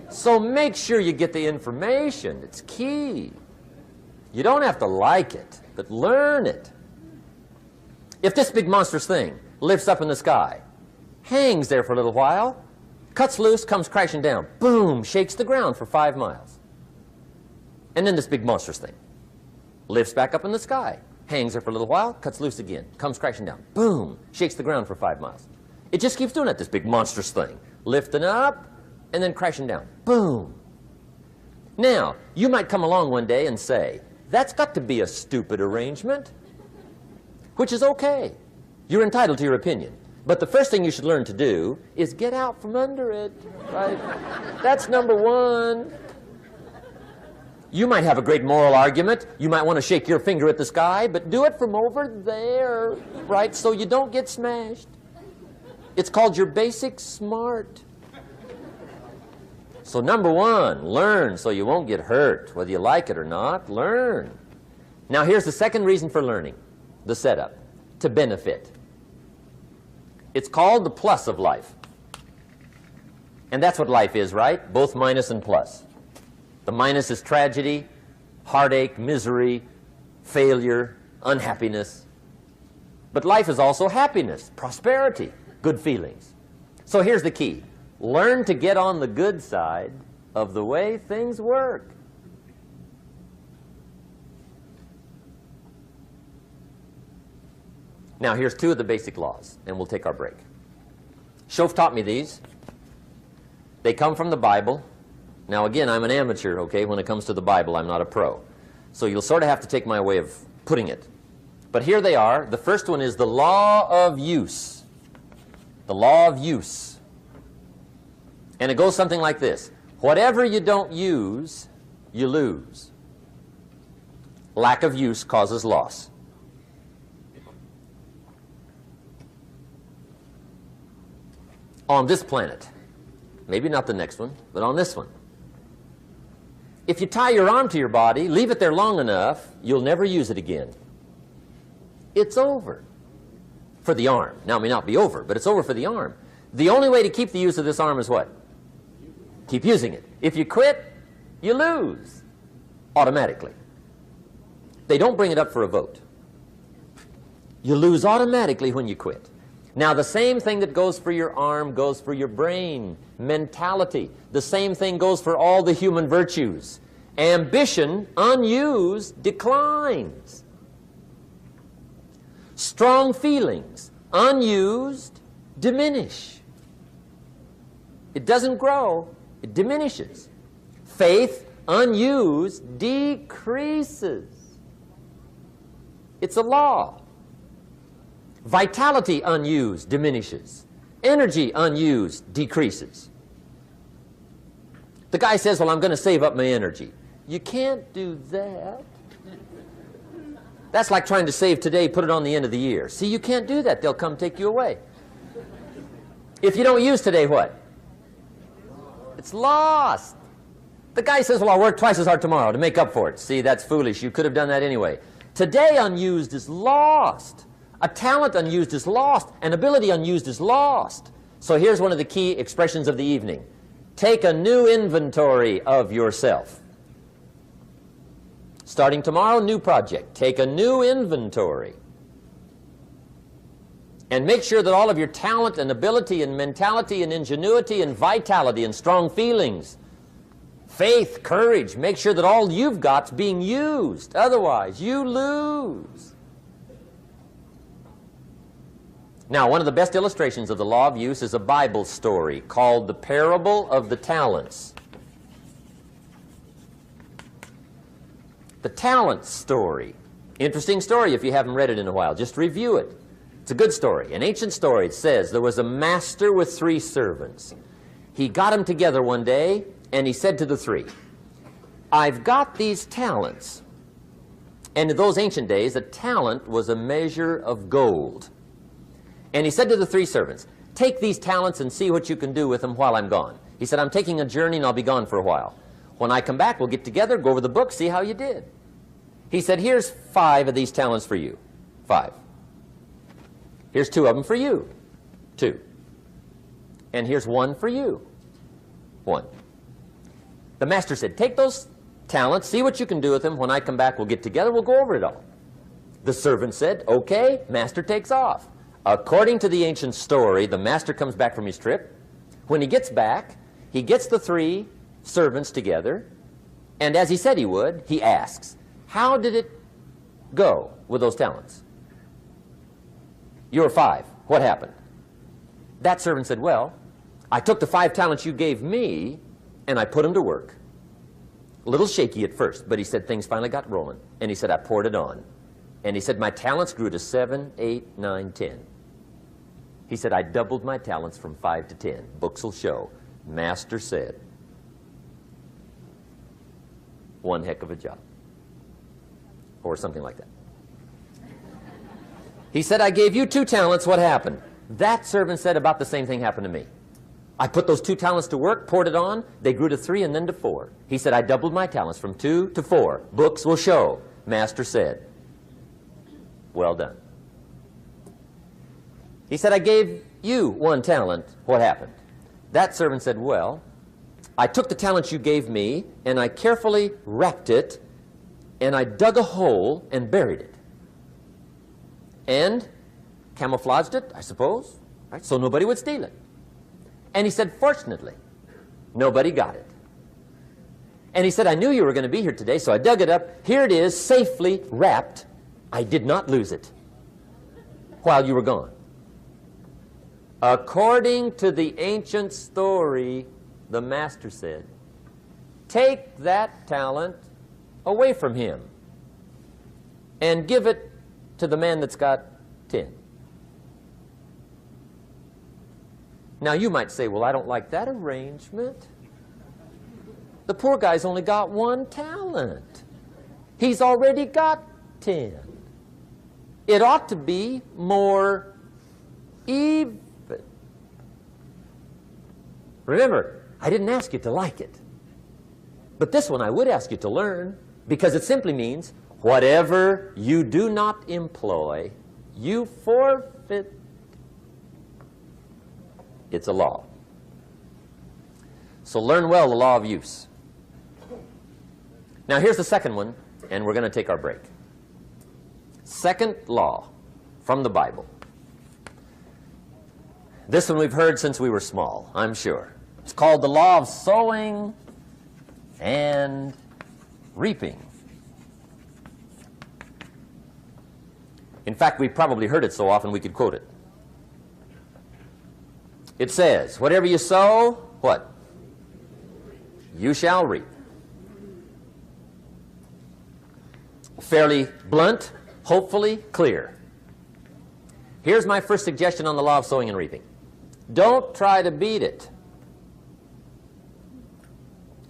So make sure you get the information. It's key. You don't have to like it, but learn it. If this big monstrous thing lifts up in the sky, hangs there for a little while, cuts loose, comes crashing down, boom, shakes the ground for 5 miles. And then this big monstrous thing lifts back up in the sky, hangs there for a little while, cuts loose again, comes crashing down, boom, shakes the ground for 5 miles. It just keeps doing that, this big monstrous thing, lifting up and then crashing down, boom. Now, you might come along one day and say, that's got to be a stupid arrangement, which is okay. You're entitled to your opinion. But the first thing you should learn to do is get out from under it, right? That's number one. You might have a great moral argument. You might want to shake your finger at the sky, but do it from over there, right, so you don't get smashed. It's called your basic smart. So number one, learn so you won't get hurt. Whether you like it or not, learn. Now here's the second reason for learning, the setup, to benefit. It's called the plus of life. And that's what life is, right? Both minus and plus. The minus is tragedy, heartache, misery, failure, unhappiness. But life is also happiness, prosperity, good feelings. So here's the key. Learn to get on the good side of the way things work. Now, here's 2 of the basic laws, and we'll take our break. Shof taught me these. They come from the Bible. Now, again, I'm an amateur, okay? When it comes to the Bible, I'm not a pro. So you'll sort of have to take my way of putting it. But here they are. The first one is the law of use. The law of use. And it goes something like this. Whatever you don't use, you lose. Lack of use causes loss. On this planet, maybe not the next one, but on this one, if you tie your arm to your body, leave it there long enough, you'll never use it again. It's over for the arm. Now, it may not be over, but it's over for the arm. The only way to keep the use of this arm is what? Keep using it. If you quit, you lose automatically. They don't bring it up for a vote. You lose automatically when you quit. Now, the same thing that goes for your arm goes for your brain, mentality. The same thing goes for all the human virtues. Ambition, unused, declines. Strong feelings, unused, diminish. It doesn't grow, it diminishes. Faith, unused, decreases. It's a law. Vitality unused diminishes. Energy unused decreases. The guy says, well, I'm going to save up my energy. You can't do that. That's like trying to save today, put it on the end of the year. See, you can't do that. They'll come take you away. If you don't use today, what? It's lost. The guy says, well, I'll work twice as hard tomorrow to make up for it. See, that's foolish. You could have done that anyway. Today unused is lost. A talent unused is lost. An ability unused is lost. So here's one of the key expressions of the evening. Take a new inventory of yourself. Starting tomorrow, new project. Take a new inventory. And make sure that all of your talent and ability and mentality and ingenuity and vitality and strong feelings, faith, courage, make sure that all you've got's being used. Otherwise, you lose. Now, one of the best illustrations of the law of use is a Bible story called the Parable of the Talents. The talent story. Interesting story if you haven't read it in a while. Just review it. It's a good story. An ancient story. It says there was a master with 3 servants. He got them together one day and he said to the 3, I've got these talents. And in those ancient days, a talent was a measure of gold. And he said to the 3 servants, take these talents and see what you can do with them while I'm gone. He said, I'm taking a journey and I'll be gone for a while. When I come back, we'll get together, go over the book, see how you did. He said, here's 5 of these talents for you. 5. Here's 2 of them for you. 2. And here's 1 for you. 1. The master said, take those talents, see what you can do with them. When I come back, we'll get together, we'll go over it all. The servant said, okay, master takes off. According to the ancient story, the master comes back from his trip. When he gets back, he gets the 3 servants together, and as he said he would, he asks, how did it go with those talents? You were 5. What happened? That servant said, well, I took the 5 talents you gave me, and I put them to work. A little shaky at first, but he said things finally got rolling. And he said, I poured it on. And he said, my talents grew to 7, 8, 9, 10. He said, I doubled my talents from 5 to 10. Books will show. Master said, one heck of a job. Or something like that. He said, I gave you 2 talents. What happened? That servant said, about the same thing happened to me. I put those 2 talents to work, poured it on. They grew to 3 and then to 4. He said, I doubled my talents from 2 to 4. Books will show. Master said, well done. He said, I gave you 1 talent. What happened? That servant said, well, I took the talent you gave me, and I carefully wrapped it, and I dug a hole and buried it. And camouflaged it, I suppose, right? So nobody would steal it. And he said, fortunately, nobody got it. And he said, I knew you were going to be here today, so I dug it up. Here it is, safely wrapped. I did not lose it while you were gone. According to the ancient story, the master said, take that talent away from him and give it to the man that's got 10. Now you might say, well, I don't like that arrangement. The poor guy's only got 1 talent. He's already got 10. It ought to be more even. Remember, I didn't ask you to like it. But this one I would ask you to learn, because it simply means whatever you do not employ, you forfeit. It's a law. So learn well the law of use. Now here's the second one, and we're going to take our break. Second law from the Bible. This one we've heard since we were small, I'm sure. It's called the law of sowing and reaping. In fact, we've probably heard it so often we could quote it. It says, whatever you sow, what? You shall reap. Fairly blunt, hopefully clear. Here's my first suggestion on the law of sowing and reaping. Don't try to beat it.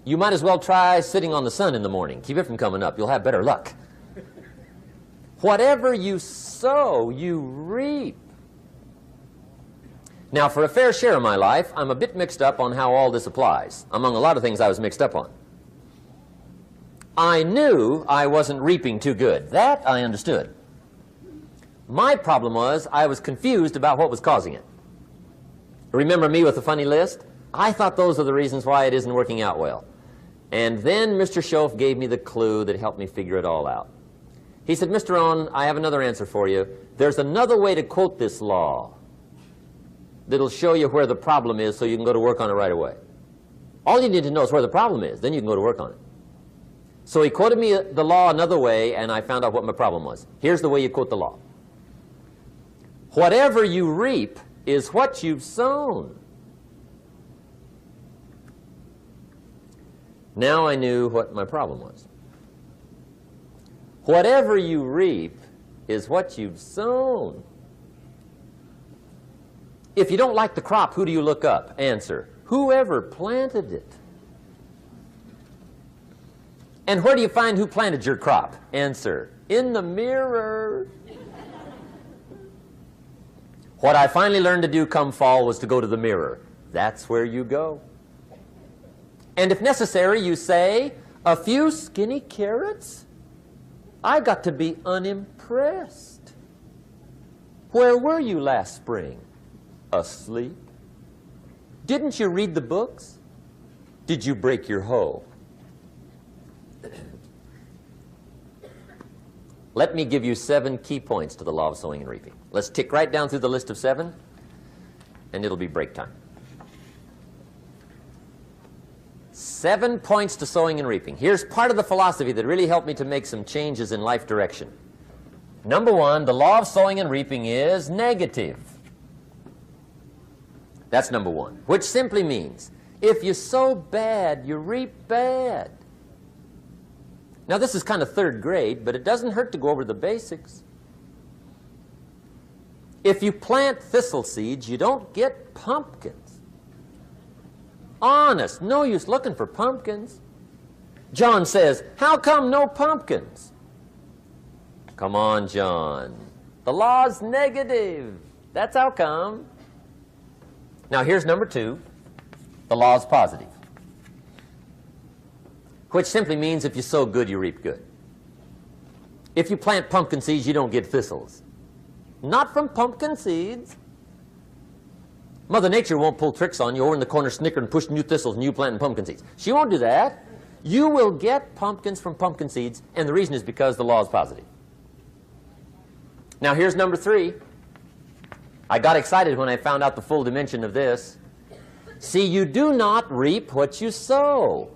You might as well try sitting on the sun in the morning. Keep it from coming up. You'll have better luck. Whatever you sow, you reap. Now, for a fair share of my life, I'm a bit mixed up on how all this applies. Among a lot of things I was mixed up on. I knew I wasn't reaping too good. That I understood. My problem was I was confused about what was causing it. Remember me with the funny list? I thought those are the reasons why it isn't working out well. And then Mr. Schoaf gave me the clue that helped me figure it all out. He said, Mr. Rohn, I have another answer for you. There's another way to quote this law that'll show you where the problem is so you can go to work on it right away. All you need to know is where the problem is. Then you can go to work on it. So he quoted me the law another way, and I found out what my problem was. Here's the way you quote the law. Whatever you reap is what you've sown. Now I knew what my problem was. Whatever you reap is what you've sown. If you don't like the crop, who do you look up? Answer, whoever planted it. And where do you find who planted your crop? Answer, in the mirror. What I finally learned to do come fall was to go to the mirror. That's where you go. And if necessary, you say, a few skinny carrots? I got to be unimpressed. Where were you last spring? Asleep. Didn't you read the books? Did you break your hoe? Let me give you 7 key points to the law of sowing and reaping. Let's tick right down through the list of 7, and it'll be break time. 7 points to sowing and reaping. Here's part of the philosophy that really helped me to make some changes in life direction. Number 1, the law of sowing and reaping is negative. That's number 1, which simply means if you sow bad, you reap bad. Now, this is kind of 3rd grade, but it doesn't hurt to go over the basics. If you plant thistle seeds, you don't get pumpkins. Honest, no use looking for pumpkins. John says, how come no pumpkins? Come on, John. The law's negative. That's how come. Now, here's number 2. The law's positive, which simply means if you sow good, you reap good. If you plant pumpkin seeds, you don't get thistles. Not from pumpkin seeds. Mother Nature won't pull tricks on you over in the corner snickering, pushing you thistles and you planting pumpkin seeds. She won't do that. You will get pumpkins from pumpkin seeds, and the reason is because the law is positive. Now, here's number 3. I got excited when I found out the full dimension of this. See, you do not reap what you sow,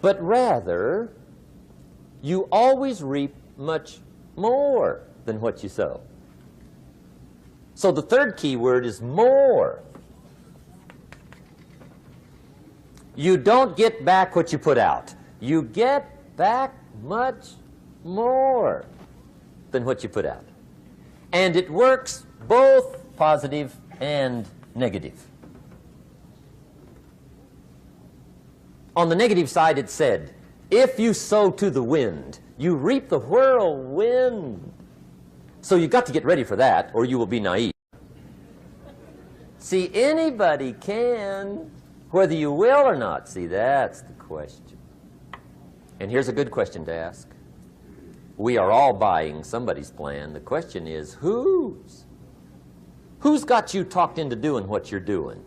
but rather you always reap much more than what you sow. So the 3rd key word is more. You don't get back what you put out. You get back much more than what you put out. And it works both positive and negative. On the negative side, it said, if you sow to the wind, you reap the whirlwind. So you've got to get ready for that, or you will be naive. See, anybody can, whether you will or not. See, that's the question. And here's a good question to ask. We are all buying somebody's plan. The question is, whose? Who's got you talked into doing what you're doing?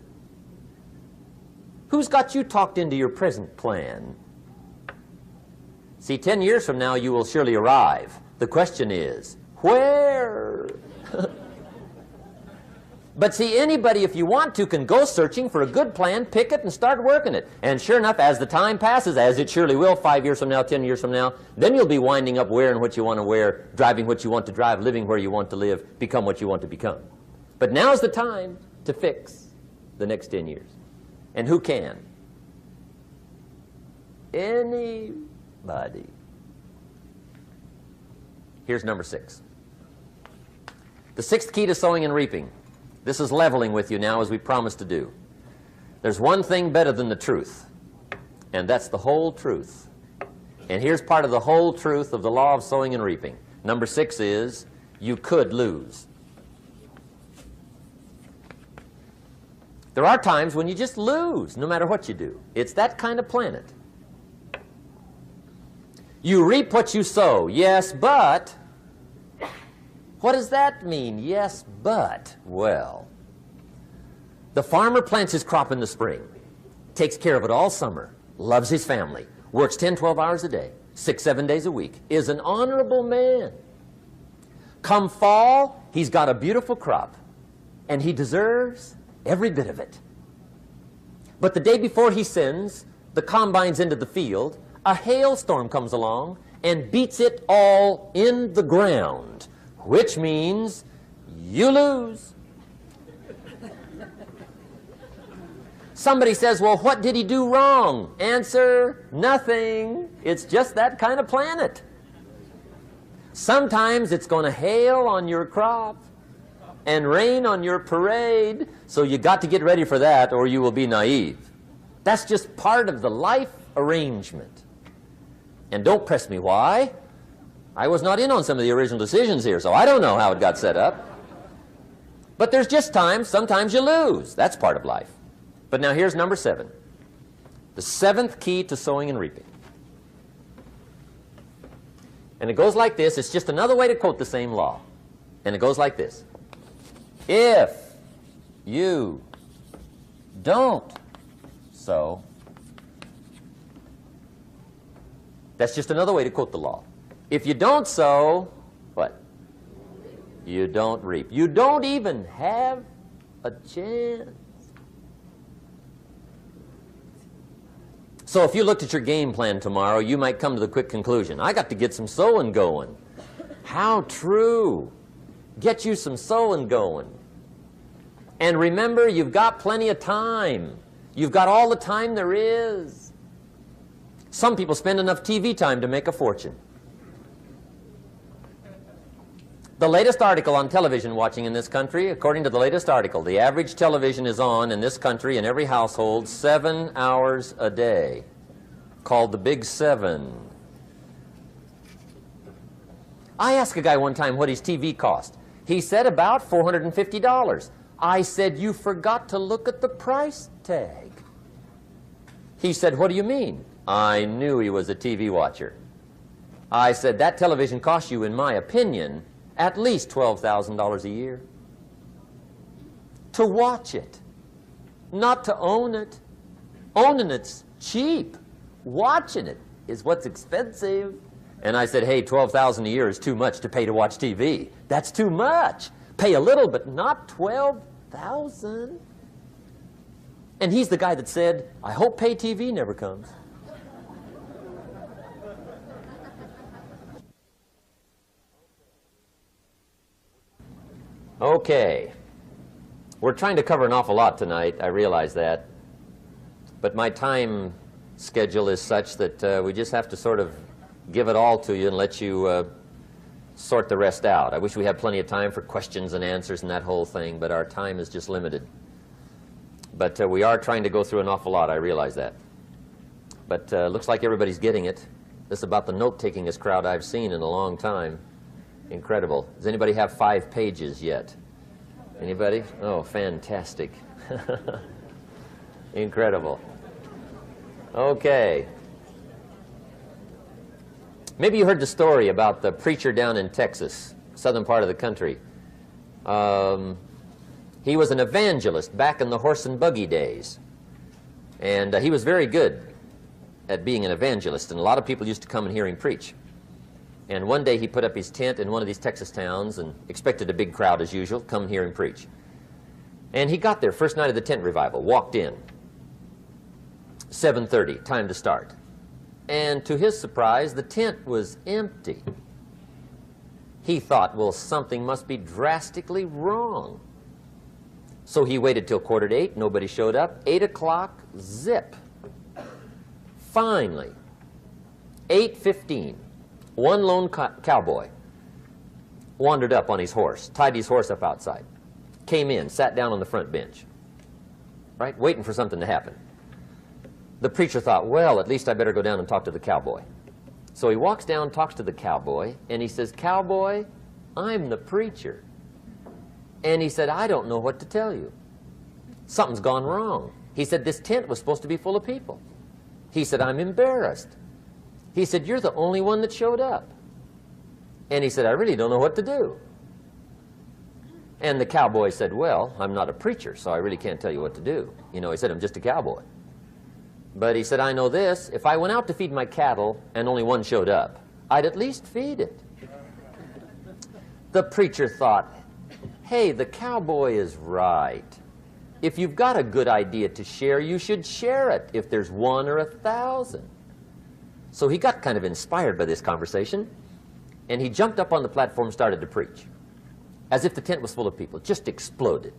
Who's got you talked into your present plan? See, 10 years from now, you will surely arrive. The question is, where? But see, anybody, if you want to, can go searching for a good plan, pick it, and start working it. And sure enough, as the time passes, as it surely will 5 years from now, 10 years from now, then you'll be winding up wearing what you want to wear, driving what you want to drive, living where you want to live, become what you want to become. But now's the time to fix the next 10 years. And who can? Anybody. Here's number 6. The 6th key to sowing and reaping. This is leveling with you now, as we promised to do. There's one thing better than the truth, and that's the whole truth. And here's part of the whole truth of the law of sowing and reaping. Number 6 is, you could lose. There are times when you just lose, no matter what you do. It's that kind of planet. You reap what you sow, yes, but... What does that mean, yes, but? Well, the farmer plants his crop in the spring, takes care of it all summer, loves his family, works 10, 12 hours a day, 6, 7 days a week, is an honorable man. Come fall, he's got a beautiful crop, and he deserves every bit of it. But the day before he sends the combines into the field, a hailstorm comes along and beats it all in the ground, which means you lose. Somebody says, well, what did he do wrong? Answer, nothing. It's just that kind of planet. Sometimes it's going to hail on your crop and rain on your parade, so you got to get ready for that or you will be naive. That's just part of the life arrangement. And don't press me why. I was not in on some of the original decisions here, so I don't know how it got set up. But there's just times, sometimes you lose. That's part of life. But now here's number 7. The 7th key to sowing and reaping. And it goes like this. It's just another way to quote the same law. And it goes like this. If you don't sow, that's just another way to quote the law. If you don't sow, what? You don't reap. You don't even have a chance. So if you looked at your game plan tomorrow, you might come to the quick conclusion, I got to get some sowing going. How true. Get you some sowing going. And remember, you've got plenty of time. You've got all the time there is. Some people spend enough TV time to make a fortune. The latest article on television watching in this country, according to the latest article, the average television is on in this country in every household 7 hours a day, called the Big 7. I asked a guy one time what his TV cost. He said about $450. I said, you forgot to look at the price tag. He said, what do you mean? I knew he was a TV watcher. I said, that television costs you, in my opinion, at least $12,000 a year. To watch it, not to own it. Owning it's cheap. Watching it is what's expensive. And I said, hey, $12,000 a year is too much to pay to watch TV. That's too much. Pay a little, but not $12,000. And he's the guy that said, I hope pay TV never comes. Okay. We're trying to cover an awful lot tonight, I realize that. But my time schedule is such that we just have to sort of give it all to you and let you sort the rest out. I wish we had plenty of time for questions and answers and that whole thing, but our time is just limited. But we are trying to go through an awful lot, I realize that. But looks like everybody's getting it. This is about the note-takingest crowd I've seen in a long time. Incredible. Does anybody have 5 pages yet? Anybody? Oh, fantastic. Incredible. Okay. Maybe you heard the story about the preacher down in Texas, southern part of the country. He was an evangelist back in the horse and buggy days. And he was very good at being an evangelist, and a lot of people used to come and hear him preach. And one day he put up his tent in one of these Texas towns and expected a big crowd as usual, come hear him preach. And he got there first night of the tent revival, walked in. 7:30, time to start. And to his surprise, the tent was empty. He thought, well, something must be drastically wrong. So he waited till 7:45, nobody showed up. 8 o'clock, zip. Finally, 8:15, one lone cowboy wandered up on his horse, tied his horse up outside, came in, sat down on the front bench, right, waiting for something to happen. The preacher thought, well, at least I better go down and talk to the cowboy. So he walks down, talks to the cowboy, and he says, Cowboy, I'm the preacher. And he said, I don't know what to tell you. Something's gone wrong. He said, this tent was supposed to be full of people. He said, I'm embarrassed. He said, you're the only one that showed up. And he said, I really don't know what to do. And the cowboy said, well, I'm not a preacher, so I really can't tell you what to do. You know, he said, I'm just a cowboy. But he said, I know this, if I went out to feed my cattle and only one showed up, I'd at least feed it. The preacher thought, hey, the cowboy is right. If you've got a good idea to share, you should share it, if there's 1 or 1,000. So he got kind of inspired by this conversation, and he jumped up on the platform and started to preach, as if the tent was full of people, just exploded.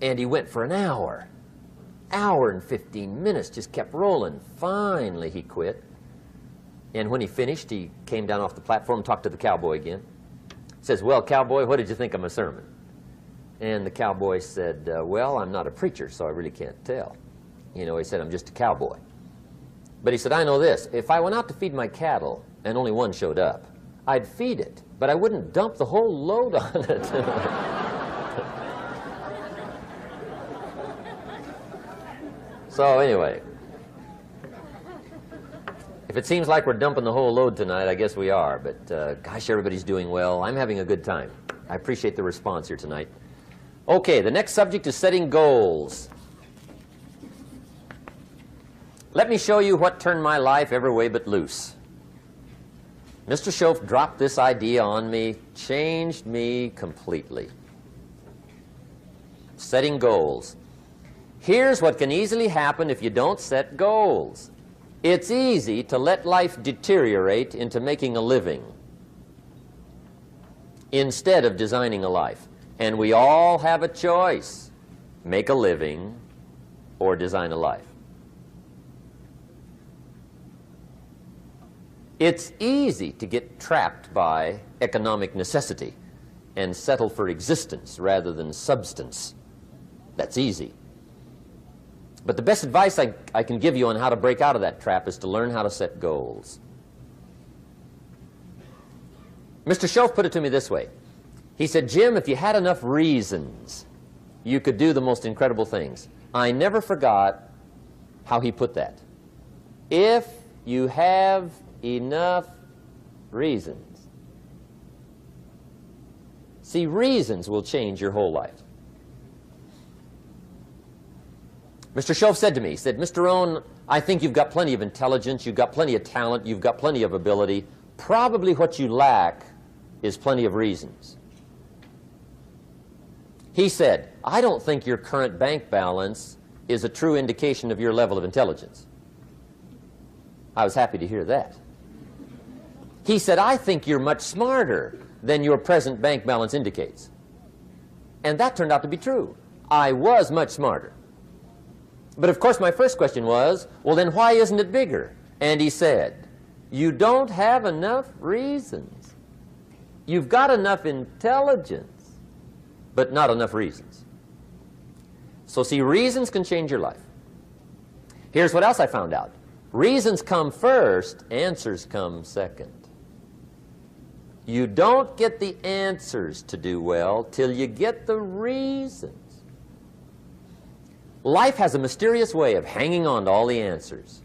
And he went for an hour and 15 minutes, just kept rolling. Finally, he quit. And when he finished, he came down off the platform, talked to the cowboy again. Says, well, cowboy, what did you think of my sermon? And the cowboy said, well, I'm not a preacher, so I really can't tell. You know, he said, I'm just a cowboy. But he said, I know this. If I went out to feed my cattle and only one showed up, I'd feed it, but I wouldn't dump the whole load on it. So anyway, if it seems like we're dumping the whole load tonight, I guess we are. But gosh, everybody's doing well. I'm having a good time. I appreciate the response here tonight. Okay, the next subject is setting goals. Let me show you what turned my life every way but loose. Mr. Shoaf dropped this idea on me, changed me completely. Setting goals. Here's what can easily happen if you don't set goals. It's easy to let life deteriorate into making a living instead of designing a life. And we all have a choice. Make a living or design a life. It's easy to get trapped by economic necessity and settle for existence rather than substance. That's easy. But the best advice I can give you on how to break out of that trap is to learn how to set goals. Mr. Shoaf put it to me this way. He said, Jim, if you had enough reasons, you could do the most incredible things. I never forgot how he put that. If you have enough reasons. See, reasons will change your whole life. Mr. Shoaf said to me, he said, Mr. Rohn, I think you've got plenty of intelligence, you've got plenty of talent, you've got plenty of ability. Probably what you lack is plenty of reasons. He said, I don't think your current bank balance is a true indication of your level of intelligence. I was happy to hear that. He said, I think you're much smarter than your present bank balance indicates. And that turned out to be true. I was much smarter. But of course my first question was, well then why isn't it bigger? And he said, you don't have enough reasons. You've got enough intelligence, but not enough reasons. So see, reasons can change your life. Here's what else I found out. Reasons come first, answers come second. You don't get the answers to do well till you get the reasons. Life has a mysterious way of hanging on to all the answers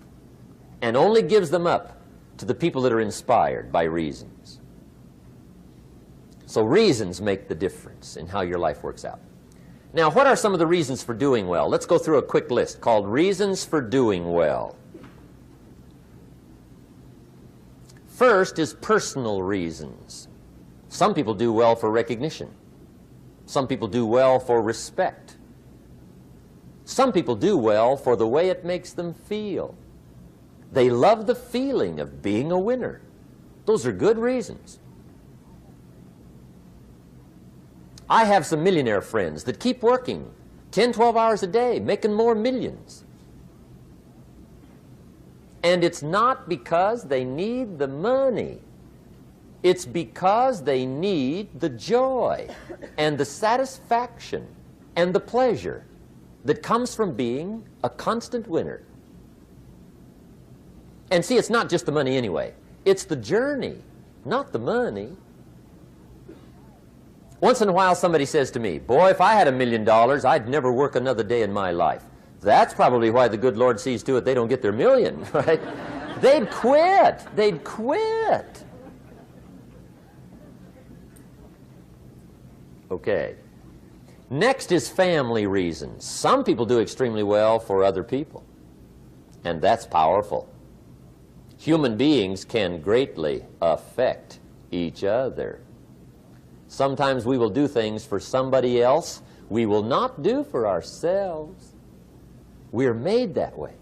and only gives them up to the people that are inspired by reasons. So reasons make the difference in how your life works out. Now, what are some of the reasons for doing well? Let's go through a quick list called Reasons for Doing Well. First is personal reasons. Some people do well for recognition. Some people do well for respect. Some people do well for the way it makes them feel. They love the feeling of being a winner. Those are good reasons. I have some millionaire friends that keep working 10, 12 hours a day, making more millions. And it's not because they need the money. It's because they need the joy and the satisfaction and the pleasure that comes from being a constant winner. And see, it's not just the money anyway. It's the journey, not the money. Once in a while somebody says to me, boy, if I had $1 million, I'd never work another day in my life. That's probably why the good Lord sees to it they don't get their million, right? They'd quit. They'd quit. Okay. Next is family reasons. Some people do extremely well for other people, and that's powerful. Human beings can greatly affect each other. Sometimes we will do things for somebody else we will not do for ourselves. We're made that way.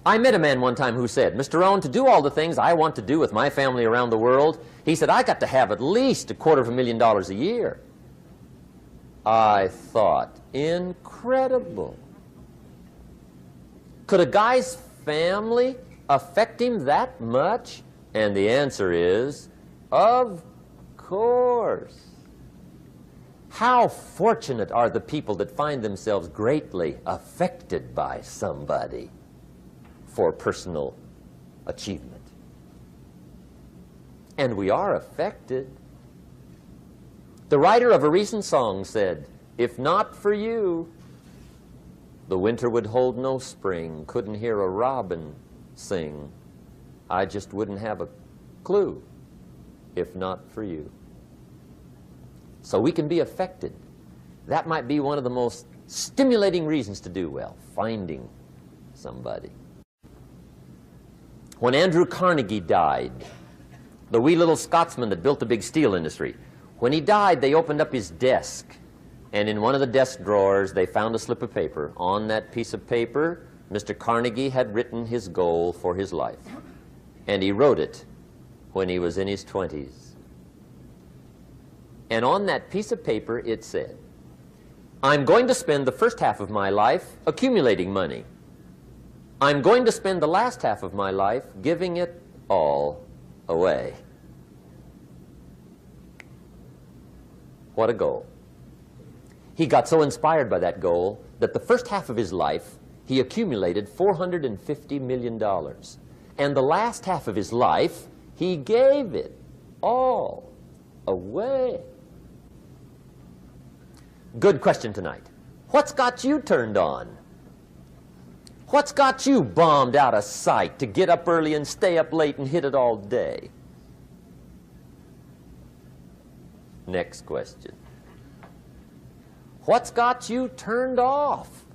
I met a man one time who said, Mr. Rohn, to do all the things I want to do with my family around the world, he said, I got to have at least $250,000 a year. I thought, incredible. Could a guy's family affect him that much? And the answer is, of course. How fortunate are the people that find themselves greatly affected by somebody for personal achievement. And we are affected. The writer of a recent song said, "If not for you, the winter would hold no spring, couldn't hear a robin sing. I just wouldn't have a clue if not for you." So we can be affected. That might be one of the most stimulating reasons to do well, finding somebody. When Andrew Carnegie died, the wee little Scotsman that built the big steel industry, when he died, they opened up his desk, and in one of the desk drawers, they found a slip of paper. On that piece of paper, Mr. Carnegie had written his goal for his life, and he wrote it when he was in his 20s. And on that piece of paper, it said, "I'm going to spend the first half of my life accumulating money. I'm going to spend the last half of my life giving it all away." What a goal. He got so inspired by that goal that the first half of his life, he accumulated $450 million. And the last half of his life, he gave it all away. Good question tonight. What's got you turned on? What's got you bombed out of sight to get up early and stay up late and hit it all day? Next question. What's got you turned off?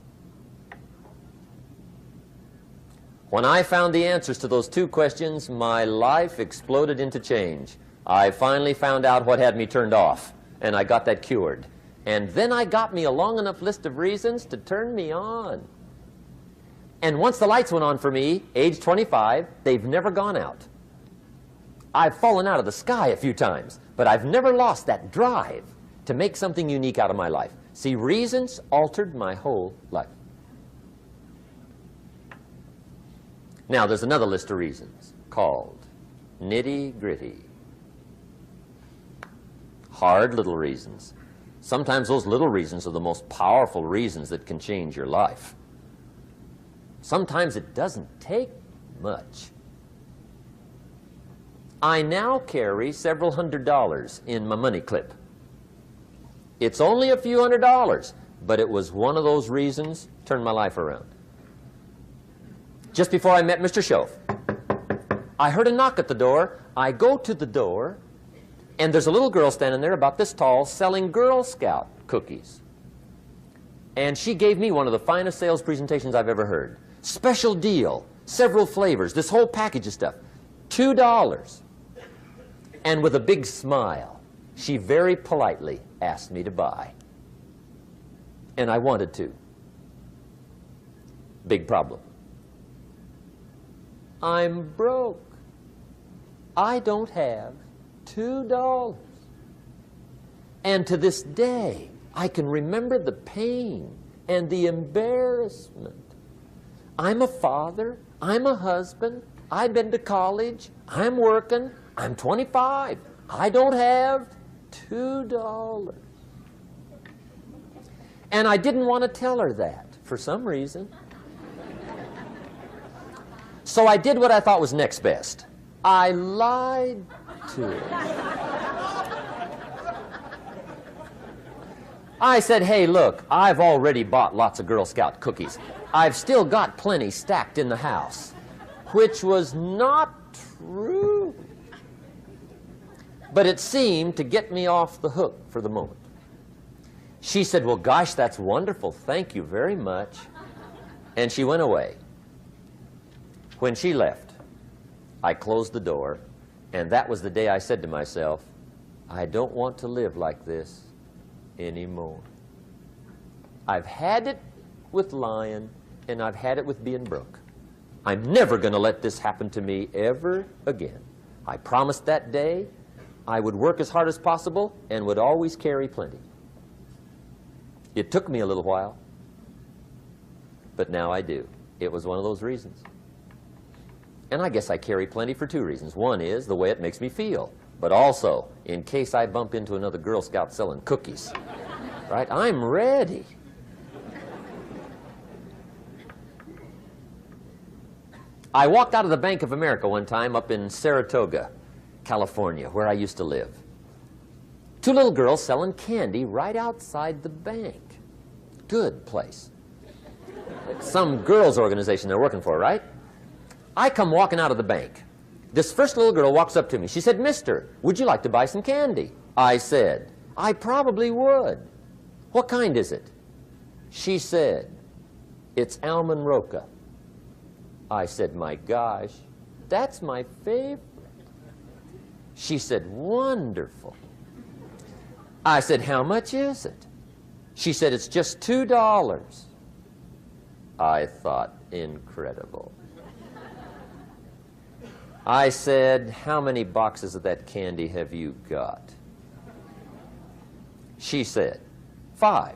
When I found the answers to those two questions, my life exploded into change. I finally found out what had me turned off, and I got that cured. And then I got me a long enough list of reasons to turn me on. And once the lights went on for me, age 25, they've never gone out. I've fallen out of the sky a few times, but I've never lost that drive to make something unique out of my life. See, reasons altered my whole life. Now, there's another list of reasons called nitty-gritty. Hard little reasons. Sometimes those little reasons are the most powerful reasons that can change your life. Sometimes it doesn't take much. I now carry several $100s in my money clip. It's only a few $100s, but it was one of those reasons turned my life around. Just before I met Mr. Schoaf, I heard a knock at the door. I go to the door, and there's a little girl standing there about this tall selling Girl Scout cookies. And she gave me one of the finest sales presentations I've ever heard. Special deal, several flavors, this whole package of stuff, $2. And with a big smile, she very politely asked me to buy. And I wanted to. Big problem. I'm broke. I don't have $2. And to this day, I can remember the pain and the embarrassment. I'm a father. I'm a husband. I've been to college. I'm working. I'm 25. I don't have $2. And I didn't want to tell her that for some reason. So I did what I thought was next best. I lied to her. I said, "Hey, look, I've already bought lots of Girl Scout cookies. I've still got plenty stacked in the house," which was not true. But it seemed to get me off the hook for the moment. She said, "Well, gosh, that's wonderful. Thank you very much." And she went away. When she left, I closed the door, and that was the day I said to myself, I don't want to live like this anymore. I've had it with lying, and I've had it with being broke. I'm never going to let this happen to me ever again. I promised that day I would work as hard as possible and would always carry plenty. It took me a little while, but now I do. It was one of those reasons. And I guess I carry plenty for two reasons. One is the way it makes me feel, but also in case I bump into another Girl Scout selling cookies. Right? I'm ready. I walked out of the Bank of America one time up in Saratoga, California, where I used to live. Two little girls selling candy right outside the bank. Good place. Some girls' organization they're working for, right? I come walking out of the bank. This first little girl walks up to me. She said, "Mister, would you like to buy some candy?" I said, "I probably would." "What kind is it?" She said, "It's almond roca." I said, "My gosh, that's my favorite." She said, "Wonderful." I said, "How much is it?" She said, "It's just $2. I thought, incredible. I said, "How many boxes of that candy have you got?" She said, 5.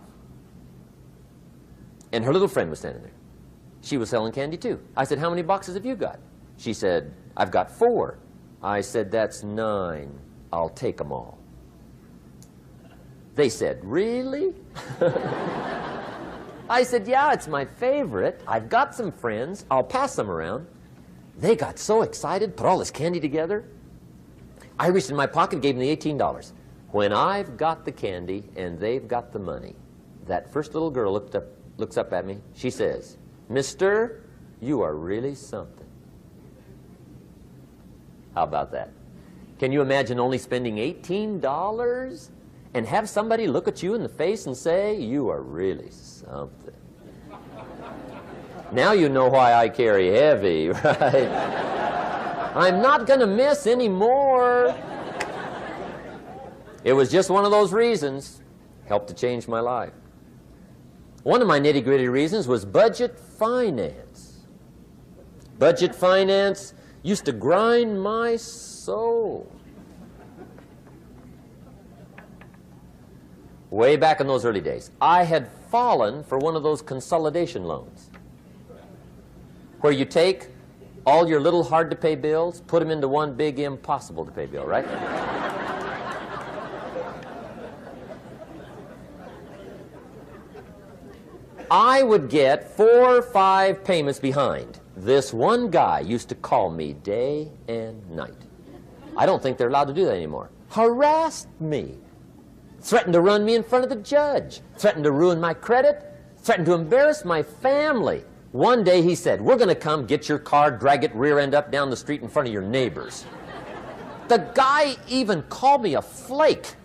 And her little friend was standing there. She was selling candy too. I said, "How many boxes have you got?" She said, "I've got 4. I said, "That's 9. I'll take them all." They said, "Really?" I said, "Yeah, it's my favorite. I've got some friends. I'll pass them around." They got so excited, put all this candy together. I reached in my pocket, gave them the $18. When I've got the candy and they've got the money, that first little girl looks up at me. She says, "Mister, you are really something." How about that? Can you imagine only spending $18 and have somebody look at you in the face and say, "You are really something"? Now you know why I carry heavy, right? I'm not going to miss anymore. It was just one of those reasons. Helped to change my life. One of my nitty-gritty reasons was budget finance. Budget finance used to grind my soul. Way back in those early days, I had fallen for one of those consolidation loans, where you take all your little hard-to-pay bills, put them into one big impossible-to-pay bill, right? I would get 4 or 5 payments behind. This one guy used to call me day and night. I don't think they're allowed to do that anymore. Harassed me. Threatened to run me in front of the judge. Threatened to ruin my credit. Threatened to embarrass my family. One day he said, "We're going to come get your car, drag it rear end up down the street in front of your neighbors." The guy even called me a flake.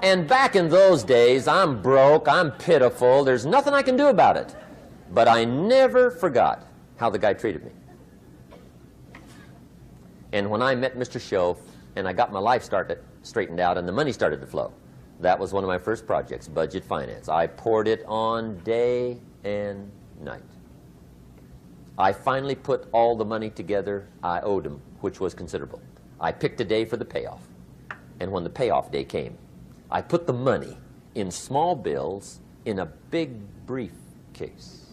And back in those days, I'm broke, I'm pitiful, there's nothing I can do about it. But I never forgot how the guy treated me. And when I met Mr. Shoaf and I got my life straightened out and the money started to flow, that was one of my first projects, budget finance. I poured it on day and night. I finally put all the money together I owed him, which was considerable. I picked a day for the payoff. And when the payoff day came, I put the money in small bills in a big briefcase.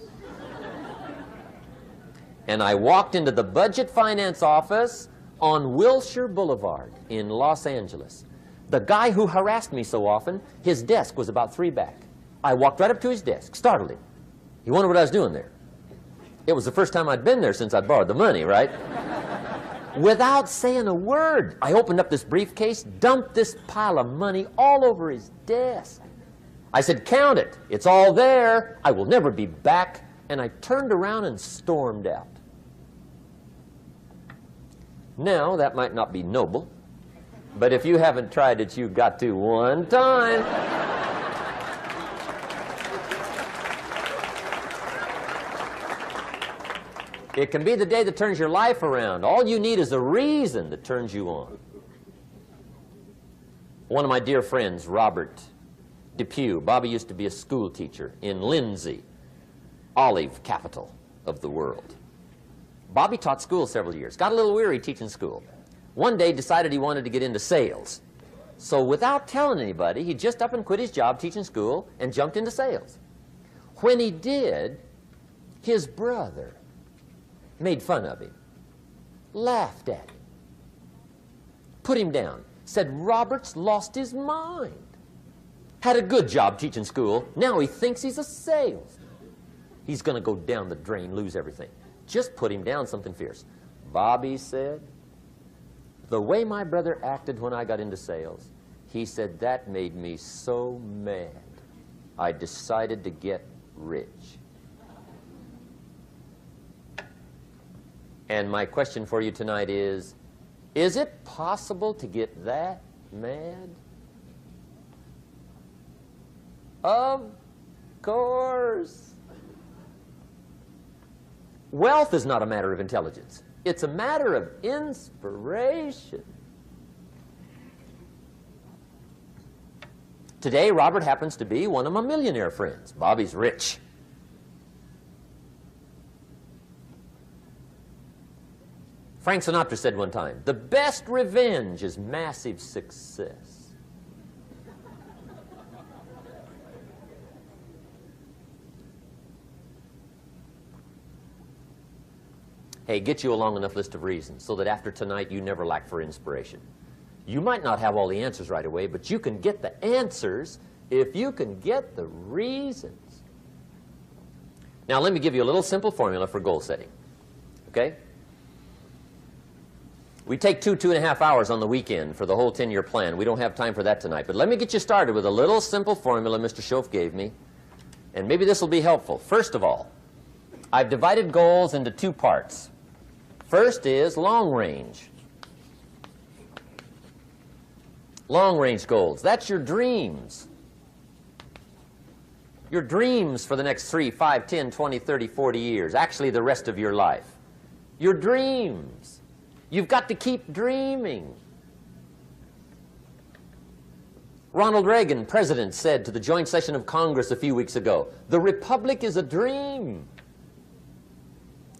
And I walked into the budget finance office on Wilshire Boulevard in Los Angeles. The guy who harassed me so often, his desk was about 3 back. I walked right up to his desk, startled him. He wondered what I was doing there. It was the first time I'd been there since I'd borrowed the money, right? Without saying a word, I opened up this briefcase, dumped this pile of money all over his desk. I said, "Count it. It's all there. I will never be back." And I turned around and stormed out. Now, that might not be noble, but if you haven't tried it, you've got to one time. It can be the day that turns your life around. All you need is a reason that turns you on. One of my dear friends, Robert Depew, Bobby used to be a school teacher in Lindsay, olive capital of the world. Bobby taught school several years, got a little weary teaching school. One day decided he wanted to get into sales. So without telling anybody, he just up and quit his job teaching school and jumped into sales. When he did, his brother made fun of him, laughed at him, put him down. said Robert's lost his mind. Had a good job teaching school. Now he thinks he's a salesman. He's going to go down the drain, lose everything. Just put him down something fierce. Bobby said, the way my brother acted when I got into sales, he said, that made me so mad. I decided to get rich. And my question for you tonight is it possible to get that mad? Of course. Wealth is not a matter of intelligence. It's a matter of inspiration. Today, Robert happens to be one of my millionaire friends. Bobby's rich. Frank Sinatra said one time, the best revenge is massive success. Hey, get you a long enough list of reasons so that after tonight you never lack for inspiration. You might not have all the answers right away, but you can get the answers if you can get the reasons. Now, let me give you a little simple formula for goal setting. Okay? We take 2.5 hours on the weekend for the whole 10-year plan. We don't have time for that tonight. But let me get you started with a little simple formula Mr. Schoaf gave me. And maybe this will be helpful. First of all, I've divided goals into two parts. First is long range. Long range goals. That's your dreams. Your dreams for the next 3, 5, 10, 20, 30, 40 years. Actually, the rest of your life. Your dreams. You've got to keep dreaming. Ronald Reagan, president, said to the joint session of Congress a few weeks ago, the Republic is a dream.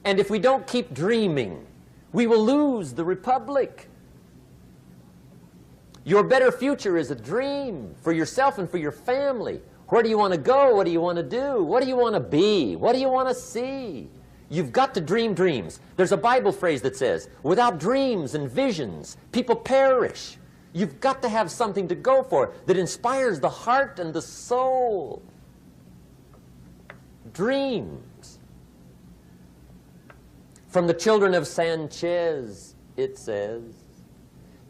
And if we don't keep dreaming, we will lose the Republic. Your better future is a dream for yourself and for your family. Where do you want to go? What do you want to do? What do you want to be? What do you want to see? You've got to dream dreams. There's a Bible phrase that says, without dreams and visions, people perish. You've got to have something to go for that inspires the heart and the soul. Dreams. From the children of Sanchez, it says,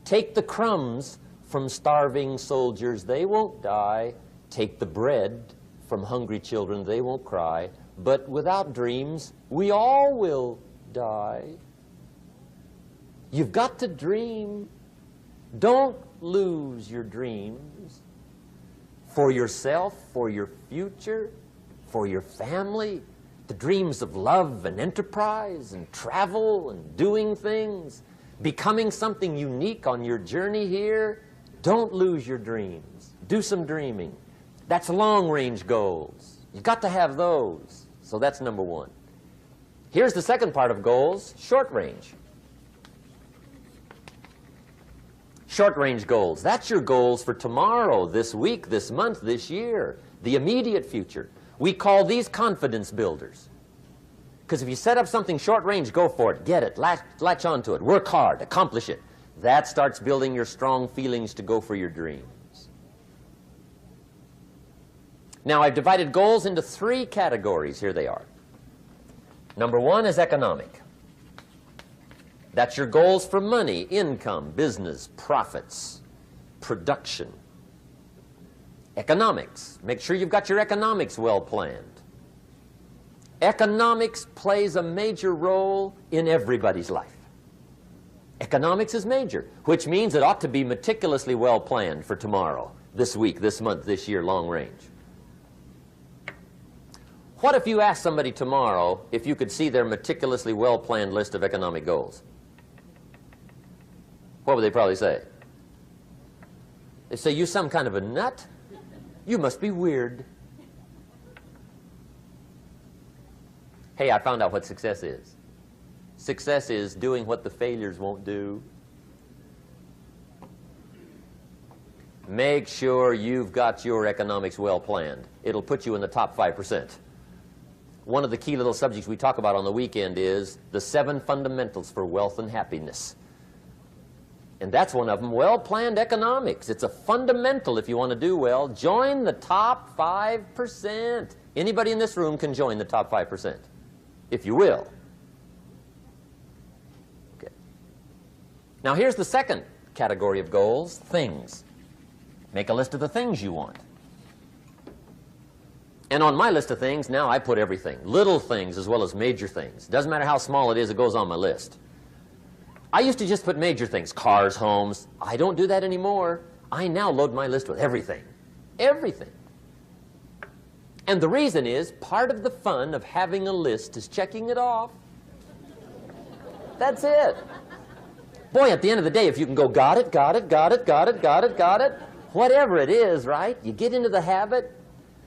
take the crumbs from starving soldiers, they won't die. Take the bread from hungry children, they won't cry. But without dreams, we all will die. You've got to dream. Don't lose your dreams for yourself, for your future, for your family. The dreams of love and enterprise and travel and doing things, becoming something unique on your journey here. Don't lose your dreams. Do some dreaming. That's long-range goals. You've got to have those. So that's number one. Here's the second part of goals, short range. Short-range goals. That's your goals for tomorrow, this week, this month, this year, the immediate future. We call these confidence builders. Because if you set up something short-range, go for it, get it, latch onto it, work hard, accomplish it. That starts building your strong feelings to go for your dreams. Now, I've divided goals into 3 categories. Here they are. Number 1 is economic. That's your goals for money, income, business, profits, production. Economics. Make sure you've got your economics well planned. Economics plays a major role in everybody's life. Economics is major, which means it ought to be meticulously well planned for tomorrow, this week, this month, this year, long range. What if you asked somebody tomorrow if you could see their meticulously well-planned list of economic goals? What would they probably say? They'd say, you some kind of a nut? You must be weird. Hey, I found out what success is. Success is doing what the failures won't do. Make sure you've got your economics well planned. It'll put you in the top 5%. One of the key little subjects we talk about on the weekend is the 7 fundamentals for wealth and happiness. And that's one of them, well-planned economics. It's a fundamental if you want to do well. Join the top 5%. Anybody in this room can join the top 5%, if you will. Okay. Now here's the second category of goals, things. Make a list of the things you want. And on my list of things, now I put everything. Little things as well as major things. Doesn't matter how small it is, it goes on my list. I used to just put major things, cars, homes. I don't do that anymore. I now load my list with everything. Everything. And the reason is, part of the fun of having a list is checking it off. That's it. Boy, at the end of the day, if you can go, got it, got it, got it, got it, got it, got it, whatever it is, right? You get into the habit.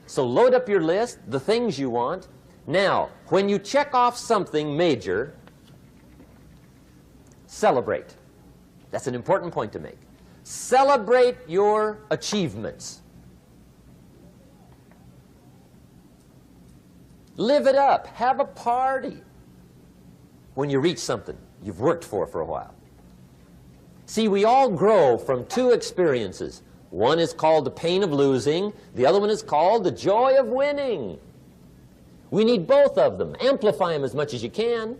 So load up your list, the things you want. Now, when you check off something major, celebrate. That's an important point to make. Celebrate your achievements. Live it up. Have a party when you reach something you've worked for a while. See, we all grow from two experiences. One is called the pain of losing. The other one is called the joy of winning. We need both of them. Amplify them as much as you can,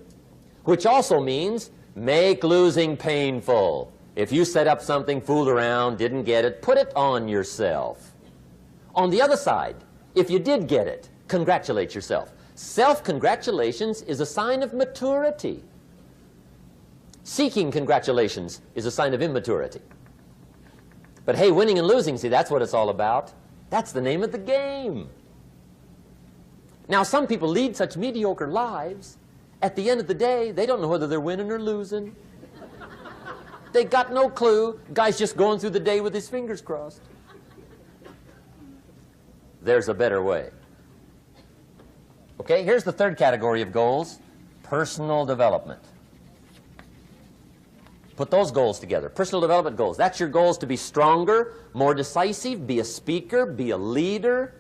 which also means make losing painful. If you set up something, fooled around, didn't get it, put it on yourself. On the other side, if you did get it, congratulate yourself. Self-congratulations is a sign of maturity. Seeking congratulations is a sign of immaturity. But hey, winning and losing, see, that's what it's all about. That's the name of the game. Now, some people lead such mediocre lives, at the end of the day, they don't know whether they're winning or losing. They got no clue. Guy's just going through the day with his fingers crossed. There's a better way. Okay, here's the third category of goals, personal development. Put those goals together. Personal development goals. That's your goals to be stronger, more decisive, be a speaker, be a leader,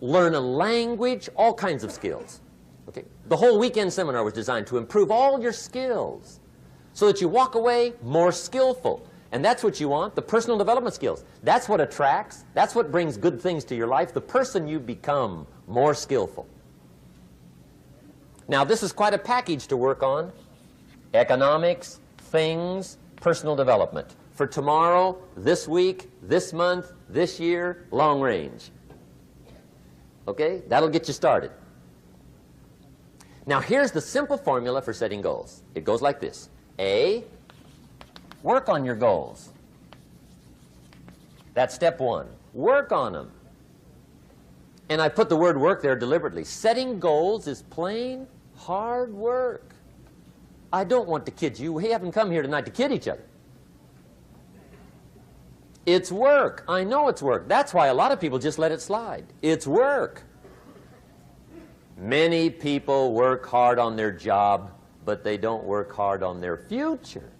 learn a language, all kinds of skills. Okay? The whole weekend seminar was designed to improve all your skills so that you walk away more skillful. And that's what you want, the personal development skills. That's what attracts, that's what brings good things to your life, the person you become more skillful. Now, this is quite a package to work on. Economics, things, personal development. For tomorrow, this week, this month, this year, long range. Okay? That'll get you started. Now, here's the simple formula for setting goals. It goes like this. A, work on your goals. That's step one. Work on them. And I put the word work there deliberately. Setting goals is plain hard work. I don't want to kid you. We haven't come here tonight to kid each other. It's work. I know it's work. That's why a lot of people just let it slide. It's work. Many people work hard on their job, but they don't work hard on their future.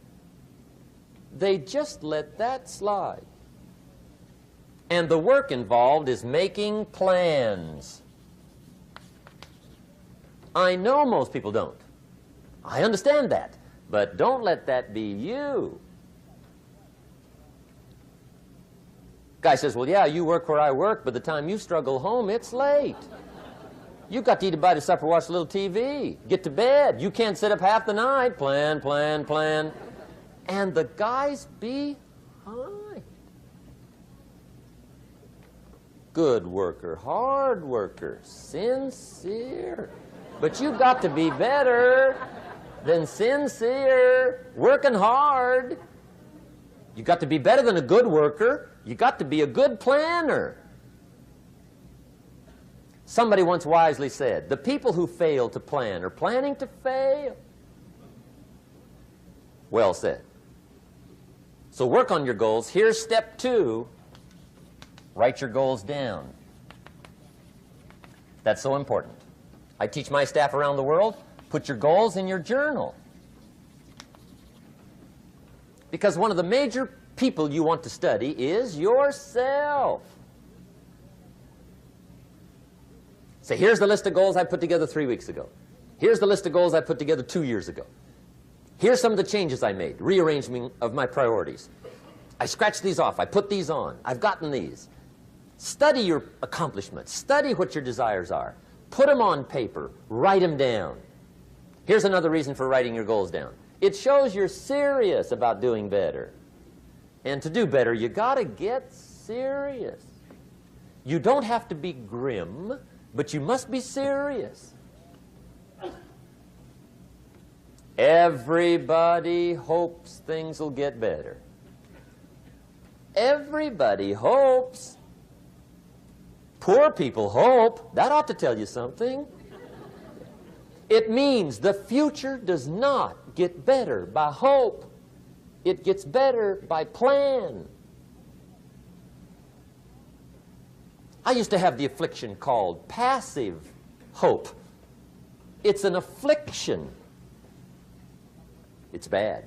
They just let that slide. And the work involved is making plans. I know most people don't. I understand that. But don't let that be you. Guy says, well, yeah, you work where I work, but the time you struggle home, it's late. You've got to eat a bite of supper, watch a little TV, get to bed. You can't sit up half the night. Plan, plan, plan. And the guy's behind. Good worker, hard worker, sincere. But you've got to be better than sincere, working hard. You've got to be better than a good worker. You've got to be a good planner. Somebody once wisely said, the people who fail to plan are planning to fail. Well said. So work on your goals. Here's step two. Write your goals down. That's so important. I teach my staff around the world, put your goals in your journal. Because one of the major people you want to study is yourself. So here's the list of goals I put together 3 weeks ago. Here's the list of goals I put together 2 years ago. Here's some of the changes I made, rearrangement of my priorities. I scratched these off. I put these on. I've gotten these. Study your accomplishments. Study what your desires are. Put them on paper. Write them down. Here's another reason for writing your goals down. It shows you're serious about doing better. And to do better, you got to get serious. You don't have to be grim, but you must be serious. Everybody hopes things will get better. Everybody hopes. Poor people hope. That ought to tell you something. It means the future does not get better by hope. It gets better by plan. I used to have the affliction called passive hope. It's an affliction. It's bad.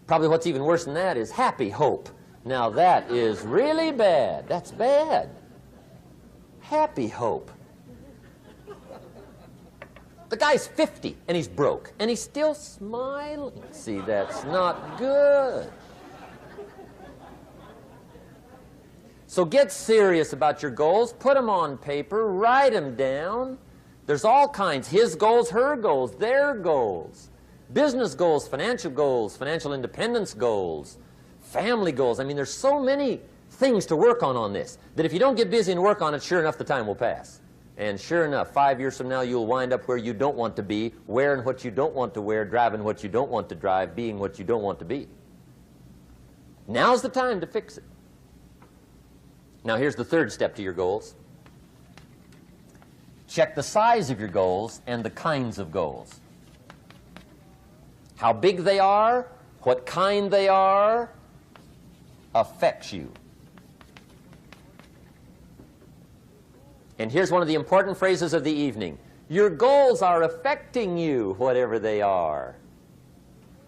Probably what's even worse than that is happy hope. Now that is really bad. That's bad. Happy hope. The guy's 50 and he's broke and he's still smiling. See, that's not good. So get serious about your goals. Put them on paper. Write them down. There's all kinds. His goals, her goals, their goals. Business goals, financial independence goals, family goals. I mean, there's so many things to work on this that if you don't get busy and work on it, sure enough, the time will pass. And sure enough, 5 years from now, you'll wind up where you don't want to be, wearing what you don't want to wear, driving what you don't want to drive, being what you don't want to be. Now's the time to fix it. Now, here's the third step to your goals. Check the size of your goals and the kinds of goals. How big they are, what kind they are, affects you. And here's one of the important phrases of the evening. Your goals are affecting you, whatever they are.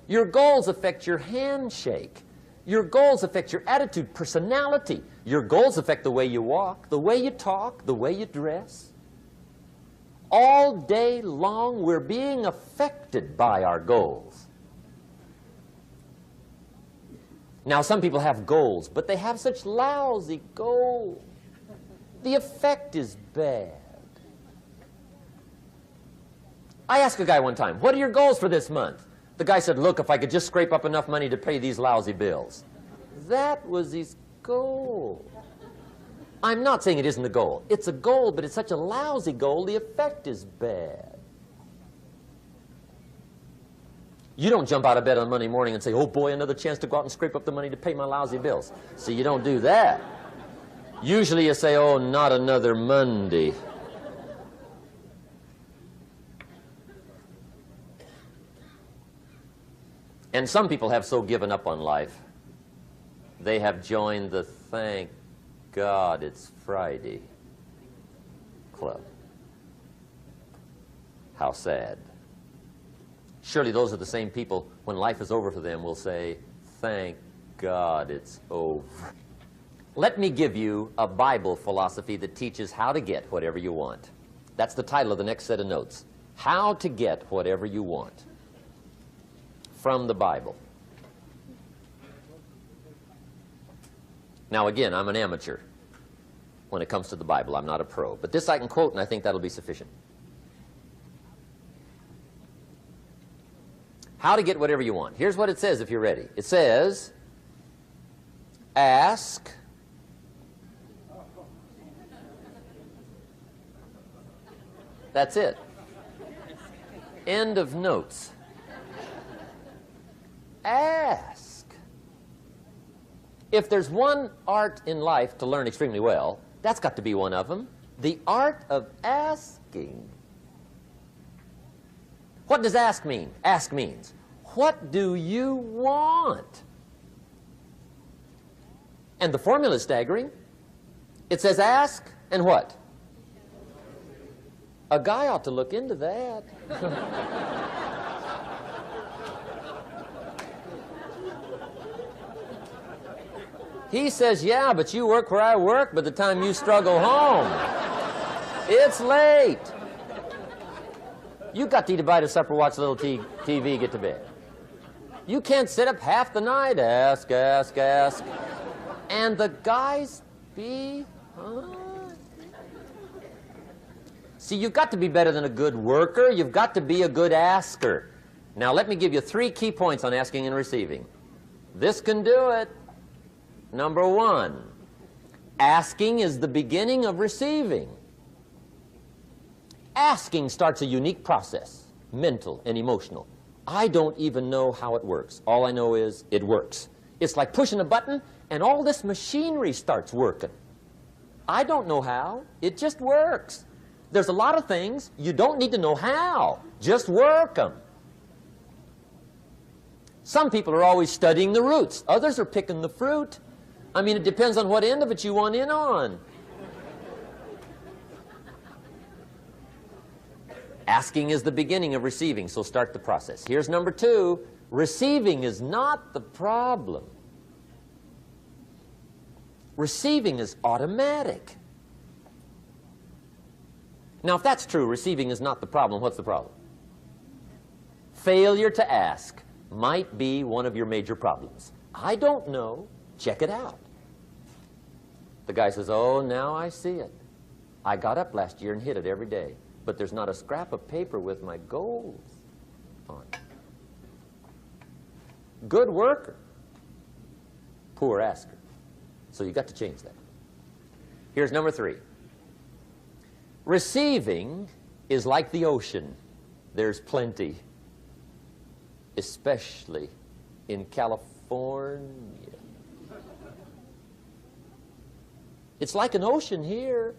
Your goals affect your handshake. Your goals affect your attitude, personality. Your goals affect the way you walk, the way you talk, the way you dress. All day long, we're being affected by our goals. Now, some people have goals, but they have such lousy goals. The effect is bad. I asked a guy one time, what are your goals for this month? The guy said, look, if I could just scrape up enough money to pay these lousy bills. That was his goal. I'm not saying it isn't a goal. It's a goal, but it's such a lousy goal, the effect is bad. You don't jump out of bed on Monday morning and say, oh boy, another chance to go out and scrape up the money to pay my lousy bills. See, you don't do that. Usually you say, oh, not another Monday. And some people have so given up on life, they have joined the thank God it's Friday club. How sad. Surely those are the same people, when life is over for them, will say, thank God it's over. Let me give you a Bible philosophy that teaches how to get whatever you want. That's the title of the next set of notes. How to get whatever you want. From the Bible. Now again, I'm an amateur when it comes to the Bible. I'm not a pro. But this I can quote, and I think that'll be sufficient. How to get whatever you want. Here's what it says if you're ready. It says, ask. That's it. End of notes. Ask. If there's one art in life to learn extremely well, that's got to be one of them. The art of asking. What does ask mean? Ask means, what do you want? And the formula is staggering. It says ask and what? A guy ought to look into that. He says, yeah, but you work where I work. By the time you struggle home, it's late. You got to eat a bite of supper, watch a little TV, get to bed. You can't sit up half the night, ask. And the guys behind. See, you've got to be better than a good worker. You've got to be a good asker. Now, let me give you 3 key points on asking and receiving. This can do it. Number 1, asking is the beginning of receiving. Asking starts a unique process, mental and emotional. I don't even know how it works. All I know is it works. It's like pushing a button and all this machinery starts working. I don't know how. It just works. There's a lot of things you don't need to know how. Just work them. Some people are always studying the roots. Others are picking the fruit. I mean, it depends on what end of it you want in on. Asking is the beginning of receiving, so start the process. Here's number 2. Receiving is not the problem. Receiving is automatic. Now, if that's true, receiving is not the problem, what's the problem? Failure to ask might be one of your major problems. I don't know. Check it out. The guy says, oh, now I see it. I got up last year and hit it every day, but there's not a scrap of paper with my goals on it. Good worker, poor asker. So you got to change that. Here's number 3. Receiving is like the ocean. There's plenty, especially in California. It's like an ocean here.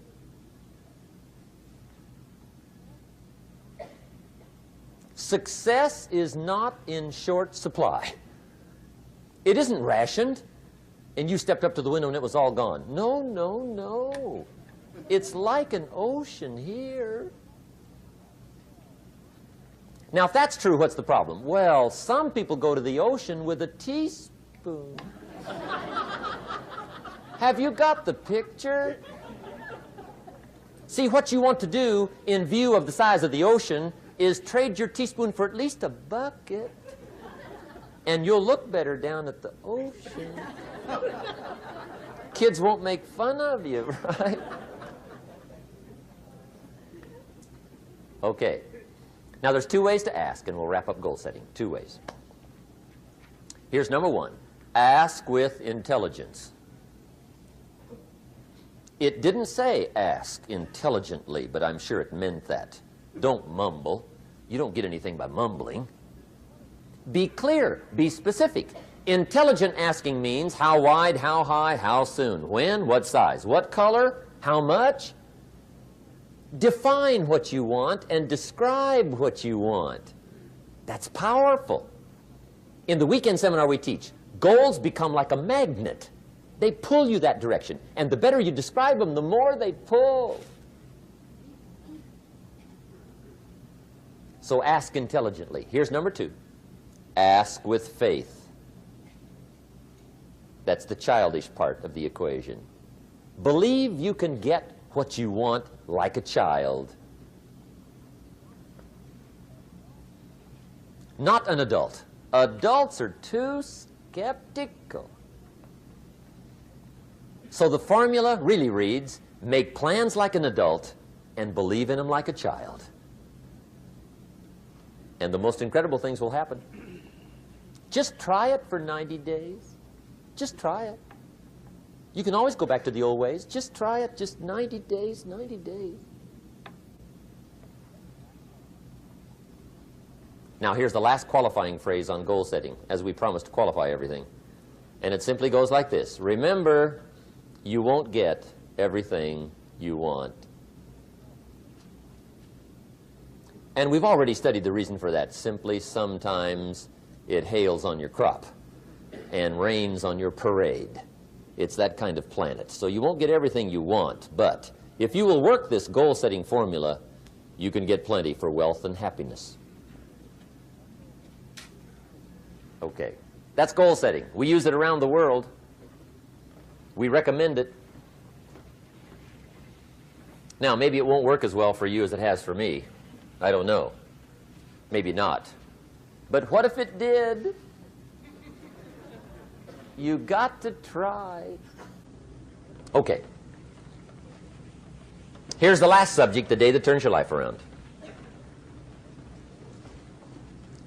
Success is not in short supply. It isn't rationed, and you stepped up to the window and it was all gone. No, no, no. It's like an ocean here. Now, if that's true, what's the problem? Well, some people go to the ocean with a teaspoon. Have you got the picture? See, what you want to do in view of the size of the ocean is trade your teaspoon for at least a bucket, and you'll look better down at the ocean. Kids won't make fun of you, right? Okay. Now, there's 2 ways to ask, and we'll wrap up goal setting. 2 ways. Here's number 1. Ask with intelligence. It didn't say ask intelligently, but I'm sure it meant that. Don't mumble. You don't get anything by mumbling. Be clear. Be specific. Intelligent asking means how wide, how high, how soon, when, what size, what color, how much. Define what you want and describe what you want. That's powerful. In the weekend seminar we teach, goals become like a magnet. They pull you that direction. And the better you describe them, the more they pull. So ask intelligently. Here's number 2. Ask with faith. That's the childish part of the equation. Believe you can get what you want like a child. Not an adult. Adults are too skeptical. So the formula really reads, make plans like an adult and believe in them like a child. And the most incredible things will happen. Just try it for 90 days. Just try it. You can always go back to the old ways. Just try it, just 90 days, 90 days. Now, here's the last qualifying phrase on goal setting, as we promised to qualify everything. And it simply goes like this. Remember, you won't get everything you want. And we've already studied the reason for that. Simply, sometimes it hails on your crop and rains on your parade. It's that kind of planet. So you won't get everything you want, but if you will work this goal-setting formula, you can get plenty for wealth and happiness. Okay, that's goal setting. We use it around the world. We recommend it. Now, maybe it won't work as well for you as it has for me. I don't know. Maybe not. But what if it did? You got to try. Okay. Here's the last subject, the day that turns your life around.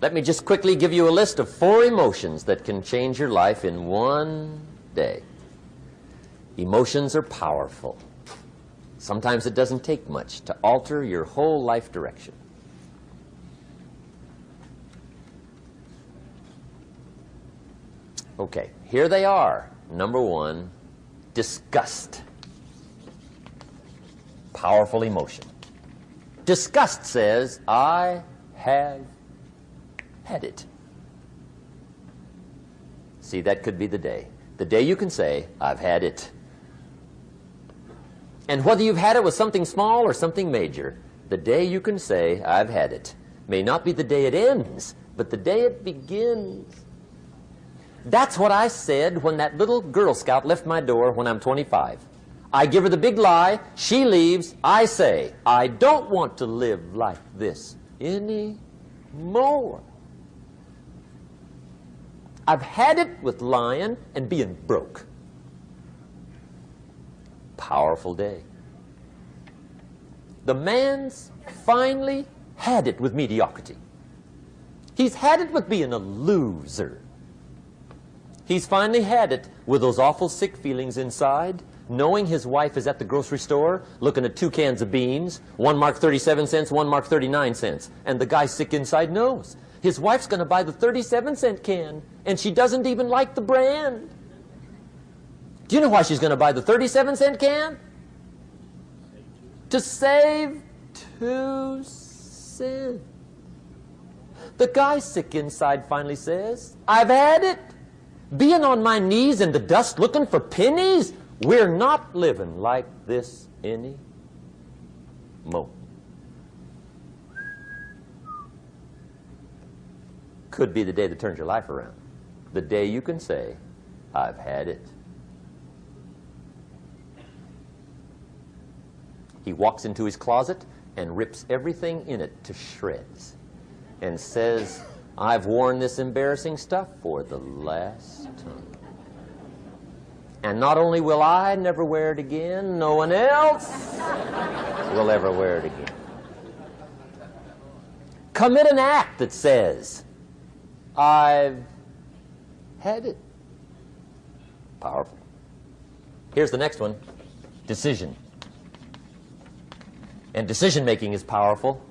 Let me just quickly give you a list of 4 emotions that can change your life in one day. Emotions are powerful. Sometimes it doesn't take much to alter your whole life direction. Okay, here they are. Number 1, disgust. Powerful emotion. Disgust says, I have had it. See, that could be the day. The day you can say, I've had it. And whether you've had it with something small or something major, the day you can say, I've had it, may not be the day it ends, but the day it begins. That's what I said when that little Girl Scout left my door when I'm 25. I give her the big lie, she leaves, I say, I don't want to live like this anymore. I've had it with lying and being broke. Powerful day. The man's finally had it with mediocrity. He's had it with being a loser. He's finally had it with those awful sick feelings inside, knowing his wife is at the grocery store looking at 2 cans of beans, one marked 37 cents, one marked 39 cents. And the guy sick inside knows his wife's going to buy the 37-cent can, and she doesn't even like the brand. Do you know why she's going to buy the 37-cent can? To save 2 cents. The guy sick inside finally says, I've had it. Being on my knees in the dust looking for pennies, we're not living like this anymore. Could be the day that turns your life around. The day you can say, I've had it. He walks into his closet and rips everything in it to shreds and says, I've worn this embarrassing stuff for the last time. And not only will I never wear it again, no one else will ever wear it again. Commit an act that says, I've had it. Powerful. Here's the next one. Decision. And decision-making is powerful.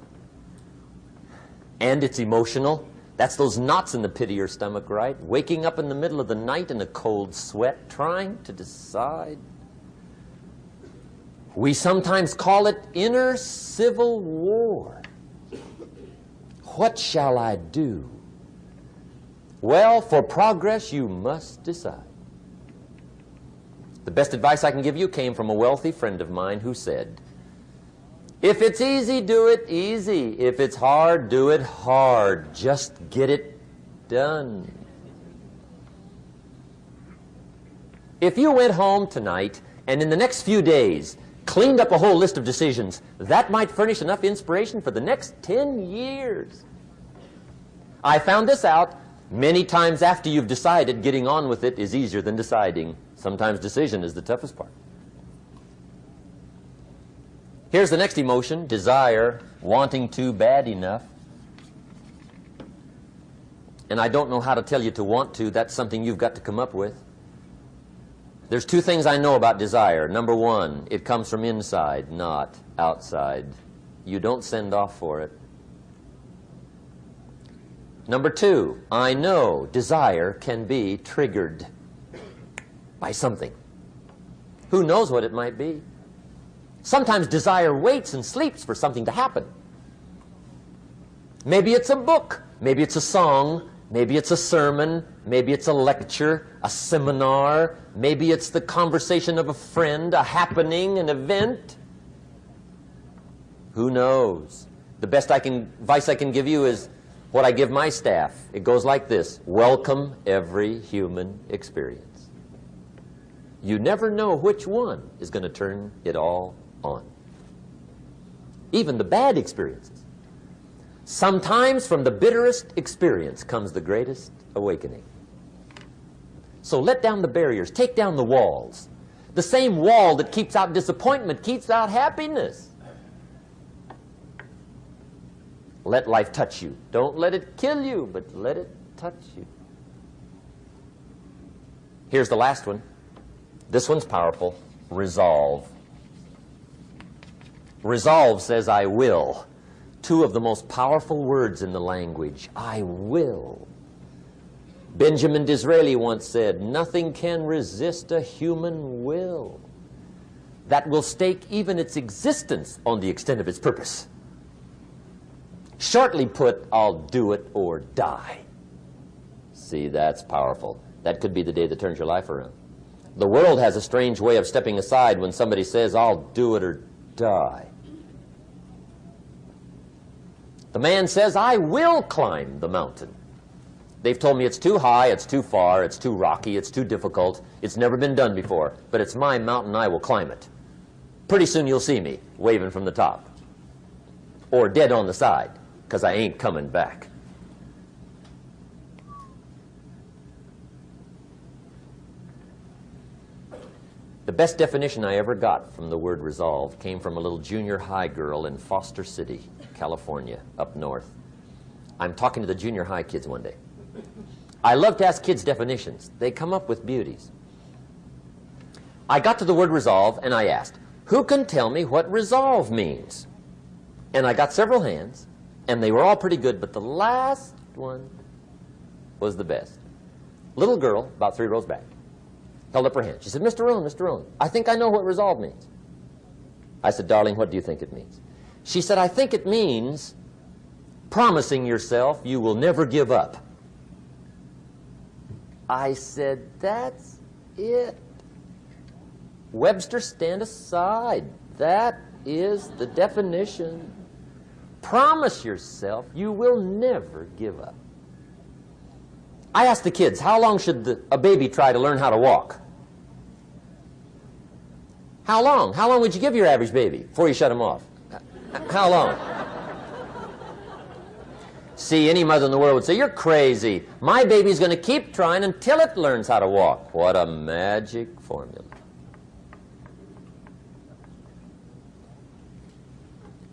And it's emotional. That's those knots in the pit of your stomach, right? Waking up in the middle of the night in a cold sweat, trying to decide. We sometimes call it inner civil war. What shall I do? Well, for progress, you must decide. The best advice I can give you came from a wealthy friend of mine who said, if it's easy, do it easy. If it's hard, do it hard. Just get it done. If you went home tonight and in the next few days cleaned up a whole list of decisions, that might furnish enough inspiration for the next 10 years. I found this out many times after you've decided. Getting on with it is easier than deciding. Sometimes decision is the toughest part. Here's the next emotion, desire, wanting to bad enough. And I don't know how to tell you to want to. That's something you've got to come up with. There's 2 things I know about desire. Number 1, it comes from inside, not outside. You don't send off for it. Number 2, I know desire can be triggered by something. Who knows what it might be? Sometimes desire waits and sleeps for something to happen. Maybe it's a book, maybe it's a song, maybe it's a sermon, maybe it's a lecture, a seminar, maybe it's the conversation of a friend, a happening, an event. Who knows? The best advice I can give you is what I give my staff. It goes like this: welcome every human experience. You never know which one is going to turn it all on. Even the bad experiences. Sometimes from the bitterest experience comes the greatest awakening. So let down the barriers, take down the walls. The same wall that keeps out disappointment keeps out happiness. Let life touch you. Don't let it kill you, but let it touch you. Here's the last one. This one's powerful. Resolve. Resolve says, I will. Two of the most powerful words in the language. I will. Benjamin Disraeli once said, nothing can resist a human will that will stake even its existence on the extent of its purpose. Shortly put, I'll do it or die. See, that's powerful. That could be the day that turns your life around. The world has a strange way of stepping aside when somebody says, I'll do it or die. The man says, I will climb the mountain. They've told me it's too high, it's too far, it's too rocky, it's too difficult, it's never been done before, but it's my mountain, I will climb it. Pretty soon you'll see me waving from the top. Or dead on the side, because I ain't coming back. The best definition I ever got from the word resolve came from a little junior high girl in Foster City, California, up north. I'm talking to the junior high kids one day. I love to ask kids definitions. They come up with beauties. I got to the word resolve and I asked, who can tell me what resolve means? And I got several hands, and they were all pretty good, but the last one was the best. Little girl, about 3 rows back, held up her hand. She said, Mr. Rohn, I think I know what resolve means. I said, darling, what do you think it means? She said, I think it means promising yourself you will never give up. I said, that's it. Webster, stand aside. That is the definition. Promise yourself you will never give up. I asked the kids, how long should a baby try to learn how to walk? How long? How long would you give your average baby before you shut him off? How long? See, any mother in the world would say, you're crazy. My baby's going to keep trying until it learns how to walk. What a magic formula.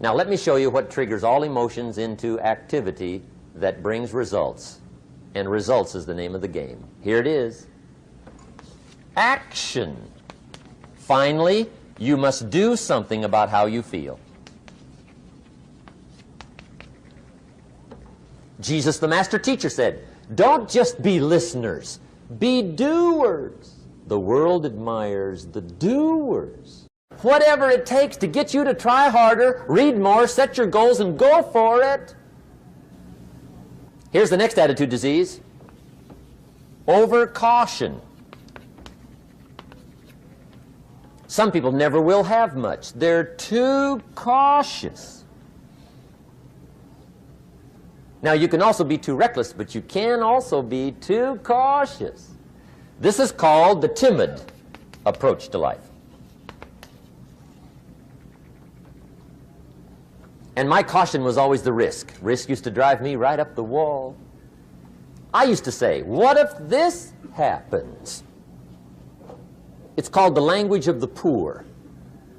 Now let me show you what triggers all emotions into activity that brings results. And results is the name of the game. Here it is. Action. Finally, you must do something about how you feel. Jesus, the master teacher, said, don't just be listeners, be doers. The world admires the doers. Whatever it takes to get you to try harder, read more, set your goals, and go for it. Here's the next attitude disease. Over-caution. Some people never will have much. They're too cautious. Now, you can also be too reckless, but you can also be too cautious. This is called the timid approach to life. And my caution was always the risk. Risk used to drive me right up the wall. I used to say, what if this happens? It's called the language of the poor.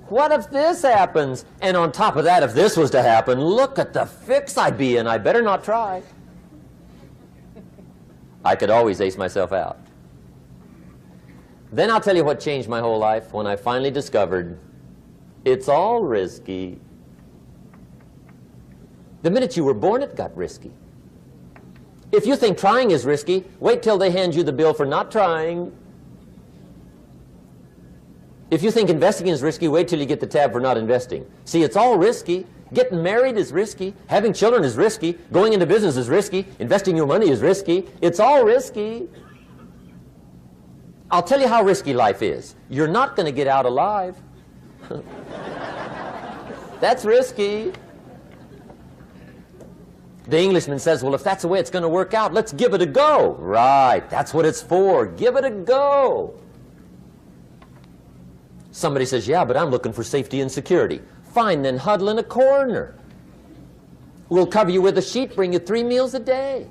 What if this happens? And on top of that, if this was to happen, look at the fix I'd be in. I better not try. I could always ace myself out. Then I'll tell you what changed my whole life when I finally discovered it's all risky. The minute you were born, it got risky. If you think trying is risky, wait till they hand you the bill for not trying. If you think investing is risky, wait till you get the tab for not investing. See, it's all risky. Getting married is risky. Having children is risky. Going into business is risky. Investing your money is risky. It's all risky. I'll tell you how risky life is. You're not going to get out alive. That's risky. The Englishman says, well, if that's the way it's going to work out, let's give it a go. Right, that's what it's for. Give it a go. Somebody says, yeah, but I'm looking for safety and security. Fine, then huddle in a corner. We'll cover you with a sheet, bring you 3 meals a day.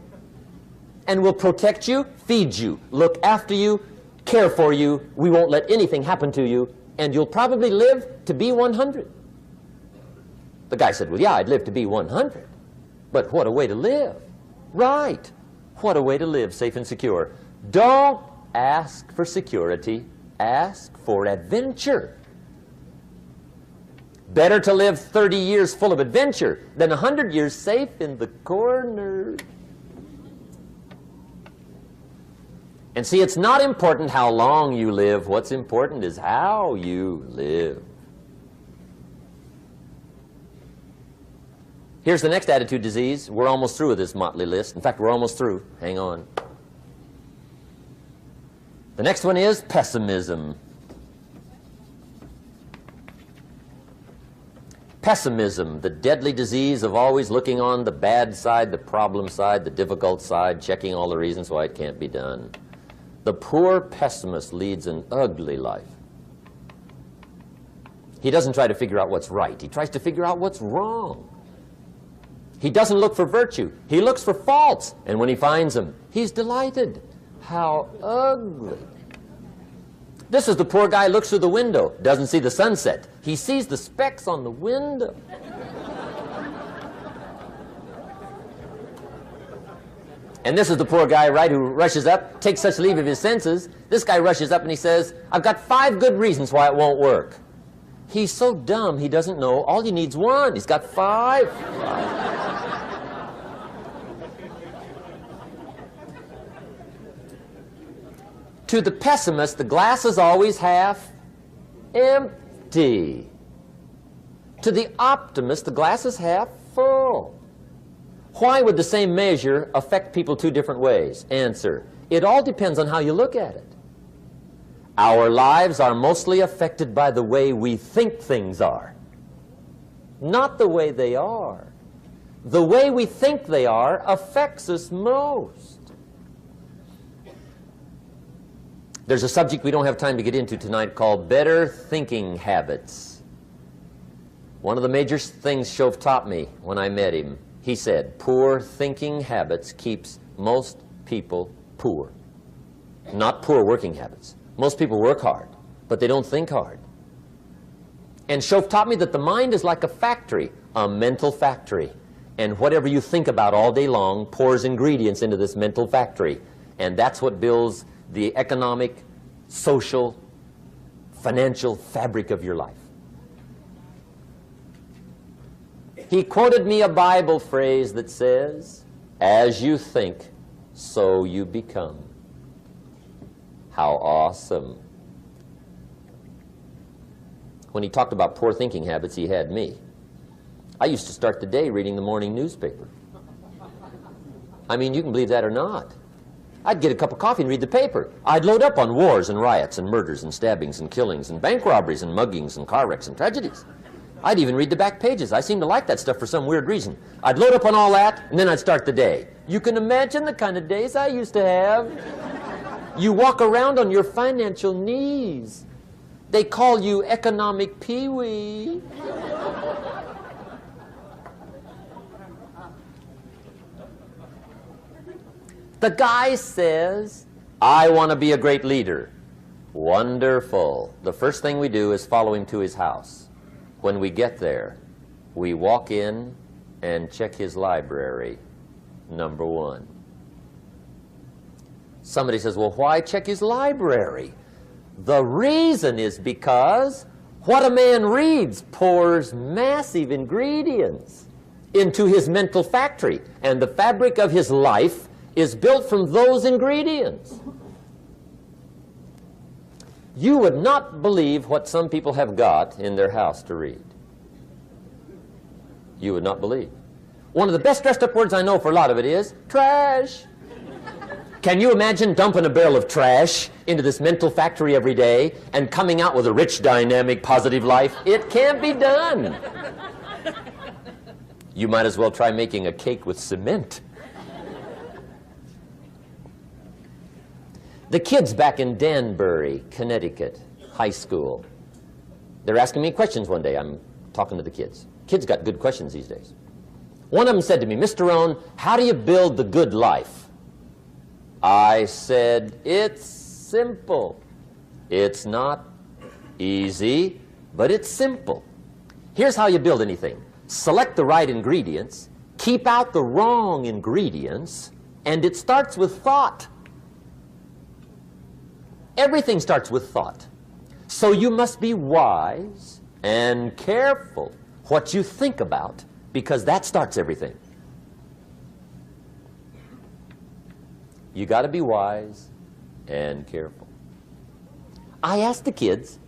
And we'll protect you, feed you, look after you, care for you. We won't let anything happen to you. And you'll probably live to be 100. The guy said, well, yeah, I'd live to be 100. But what a way to live. Right. What a way to live, safe and secure. Don't ask for security. Ask for adventure. Better to live 30 years full of adventure than 100 years safe in the corner. And see, it's not important how long you live. What's important is how you live. Here's the next attitude disease. We're almost through with this motley list. In fact, we're almost through. Hang on. The next one is pessimism. Pessimism, the deadly disease of always looking on the bad side, the problem side, the difficult side, checking all the reasons why it can't be done. The poor pessimist leads an ugly life. He doesn't try to figure out what's right. He tries to figure out what's wrong. He doesn't look for virtue. He looks for faults. And when he finds them, he's delighted. How ugly. This is the poor guy who looks through the window, doesn't see the sunset. He sees the specks on the window. And this is the poor guy, right, who rushes up, takes such leave of his senses. This guy rushes up and he says, I've got 5 good reasons why it won't work. He's so dumb he doesn't know all he needs 1. He's got 5. To the pessimist, the glass is always half empty. To the optimist, the glass is half full. Why would the same measure affect people 2 different ways? Answer, it all depends on how you look at it. Our lives are mostly affected by the way we think things are, not the way they are. The way we think they are affects us most. There's a subject we don't have time to get into tonight called better thinking habits. One of the major things Shove taught me when I met him, he said, poor thinking habits keeps most people poor. Not poor working habits. Most people work hard, but they don't think hard. And Shove taught me that the mind is like a factory, a mental factory. And whatever you think about all day long pours ingredients into this mental factory. And that's what builds the economic, social, financial fabric of your life. He quoted me a Bible phrase that says, as you think, so you become. How awesome. When he talked about poor thinking habits, he had me. I used to start the day reading the morning newspaper. I mean, you can believe that or not. I'd get a cup of coffee and read the paper. I'd load up on wars and riots and murders and stabbings and killings and bank robberies and muggings and car wrecks and tragedies. I'd even read the back pages. I seem to like that stuff for some weird reason. I'd load up on all that, and then I'd start the day. You can imagine the kind of days I used to have. You walk around on your financial knees. They call you economic peewee. The guy says, I want to be a great leader. Wonderful. The first thing we do is follow him to his house. When we get there, we walk in and check his library, number 1. Somebody says, well, why check his library? The reason is because what a man reads pours massive ingredients into his mental factory, and the fabric of his life is built from those ingredients. You would not believe what some people have got in their house to read. You would not believe. One of the best dressed up words I know for a lot of it is trash. Can you imagine dumping a barrel of trash into this mental factory every day and coming out with a rich, dynamic, positive life? It can't be done. You might as well try making a cake with cement. The kids back in Danbury, Connecticut, high school, they're asking me questions one day. I'm talking to the kids. Kids got good questions these days. One of them said to me, Mr. Rohn, how do you build the good life? I said, it's simple. It's not easy, but it's simple. Here's how you build anything. Select the right ingredients, keep out the wrong ingredients, and it starts with thought. Everything starts with thought. So you must be wise and careful what you think about, because that starts everything. You got to be wise and careful. I asked the kids,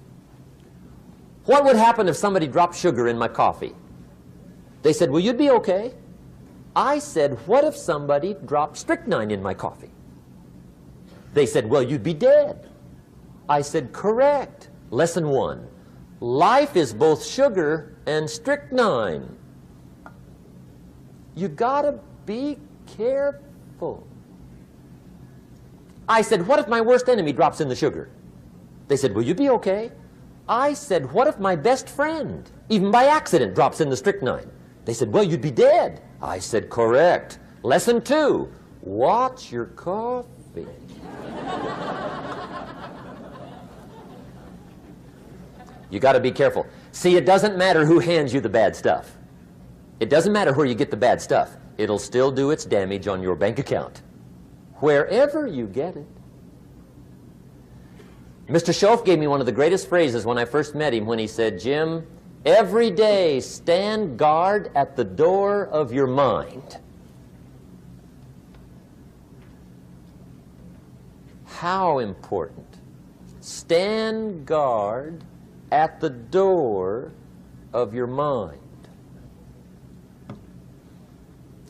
what would happen if somebody dropped sugar in my coffee? They said, well, you'd be okay. I said, what if somebody dropped strychnine in my coffee? They said, well, you'd be dead. I said, correct. Lesson 1. Life is both sugar and strychnine. You gotta be careful. I said, what if my worst enemy drops in the sugar? They said, will you be okay? I said, what if my best friend, even by accident, drops in the strychnine? They said, well, you'd be dead. I said, correct. Lesson 2, watch your coffee. You got to be careful. See, it doesn't matter who hands you the bad stuff. It doesn't matter where you get the bad stuff. It'll still do its damage on your bank account, wherever you get it. Mr. Schoaf gave me one of the greatest phrases when I first met him when he said, Jim, every day stand guard at the door of your mind. How important. Stand guard at the door of your mind.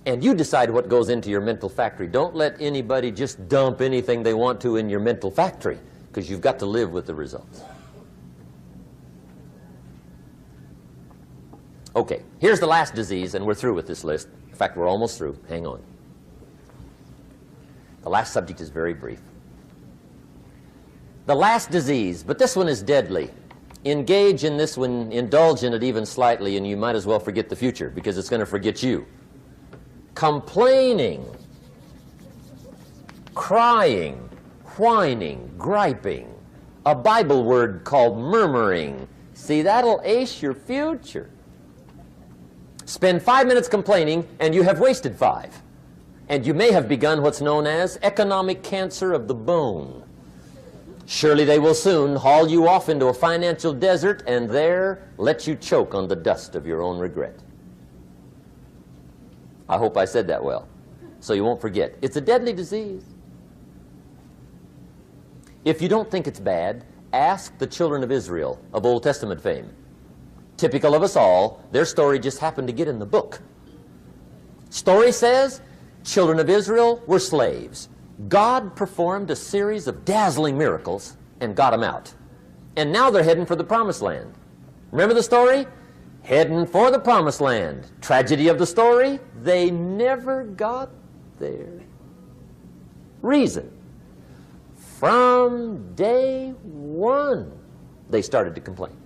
And you decide what goes into your mental factory. Don't let anybody just dump anything they want to in your mental factory, because you've got to live with the results. Okay, here's the last disease, and we're through with this list. In fact, we're almost through. Hang on. The last subject is very brief. The last disease, but this one is deadly. Engage in this one, indulge in it even slightly, and you might as well forget the future, because it's going to forget you. Complaining, crying, whining, griping, a Bible word called murmuring. See, that'll ace your future. Spend 5 minutes complaining, and you have wasted 5. And you may have begun what's known as economic cancer of the bone. Surely they will soon haul you off into a financial desert and there let you choke on the dust of your own regret. I hope I said that well, so you won't forget. It's a deadly disease. If you don't think it's bad, ask the children of Israel of Old Testament fame. Typical of us all, their story just happened to get in the book. Story says, children of Israel were slaves. God performed a series of dazzling miracles and got them out. And now they're heading for the promised land. Remember the story? Heading for the promised land. Tragedy of the story, they never got there. Reason. From day one, they started to complain.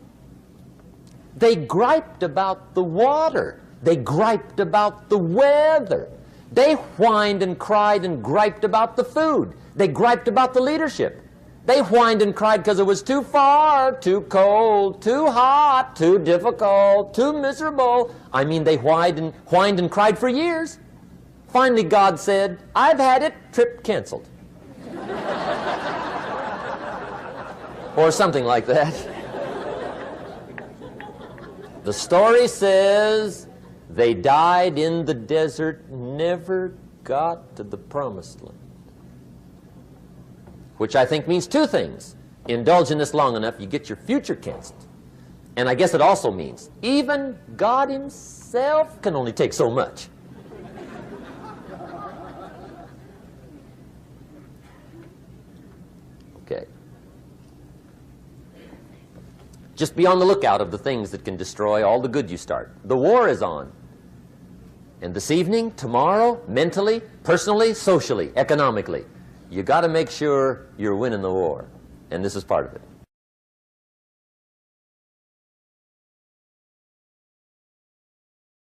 They griped about the water. They griped about the weather. They whined and cried and griped about the food. They griped about the leadership. They whined and cried because it was too far, too cold, too hot, too difficult, too miserable. I mean, they whined and cried for years. Finally, God said, I've had it, trip canceled. Or something like that. The story says they died in the desert, never got to the promised land. Which I think means 2 things. Indulge in this long enough, you get your future canceled. And I guess it also means even God himself can only take so much. Okay. Just be on the lookout of the things that can destroy all the good you start. The war is on. And this evening, tomorrow, mentally, personally, socially, economically, you got to make sure you're winning the war. And this is part of it.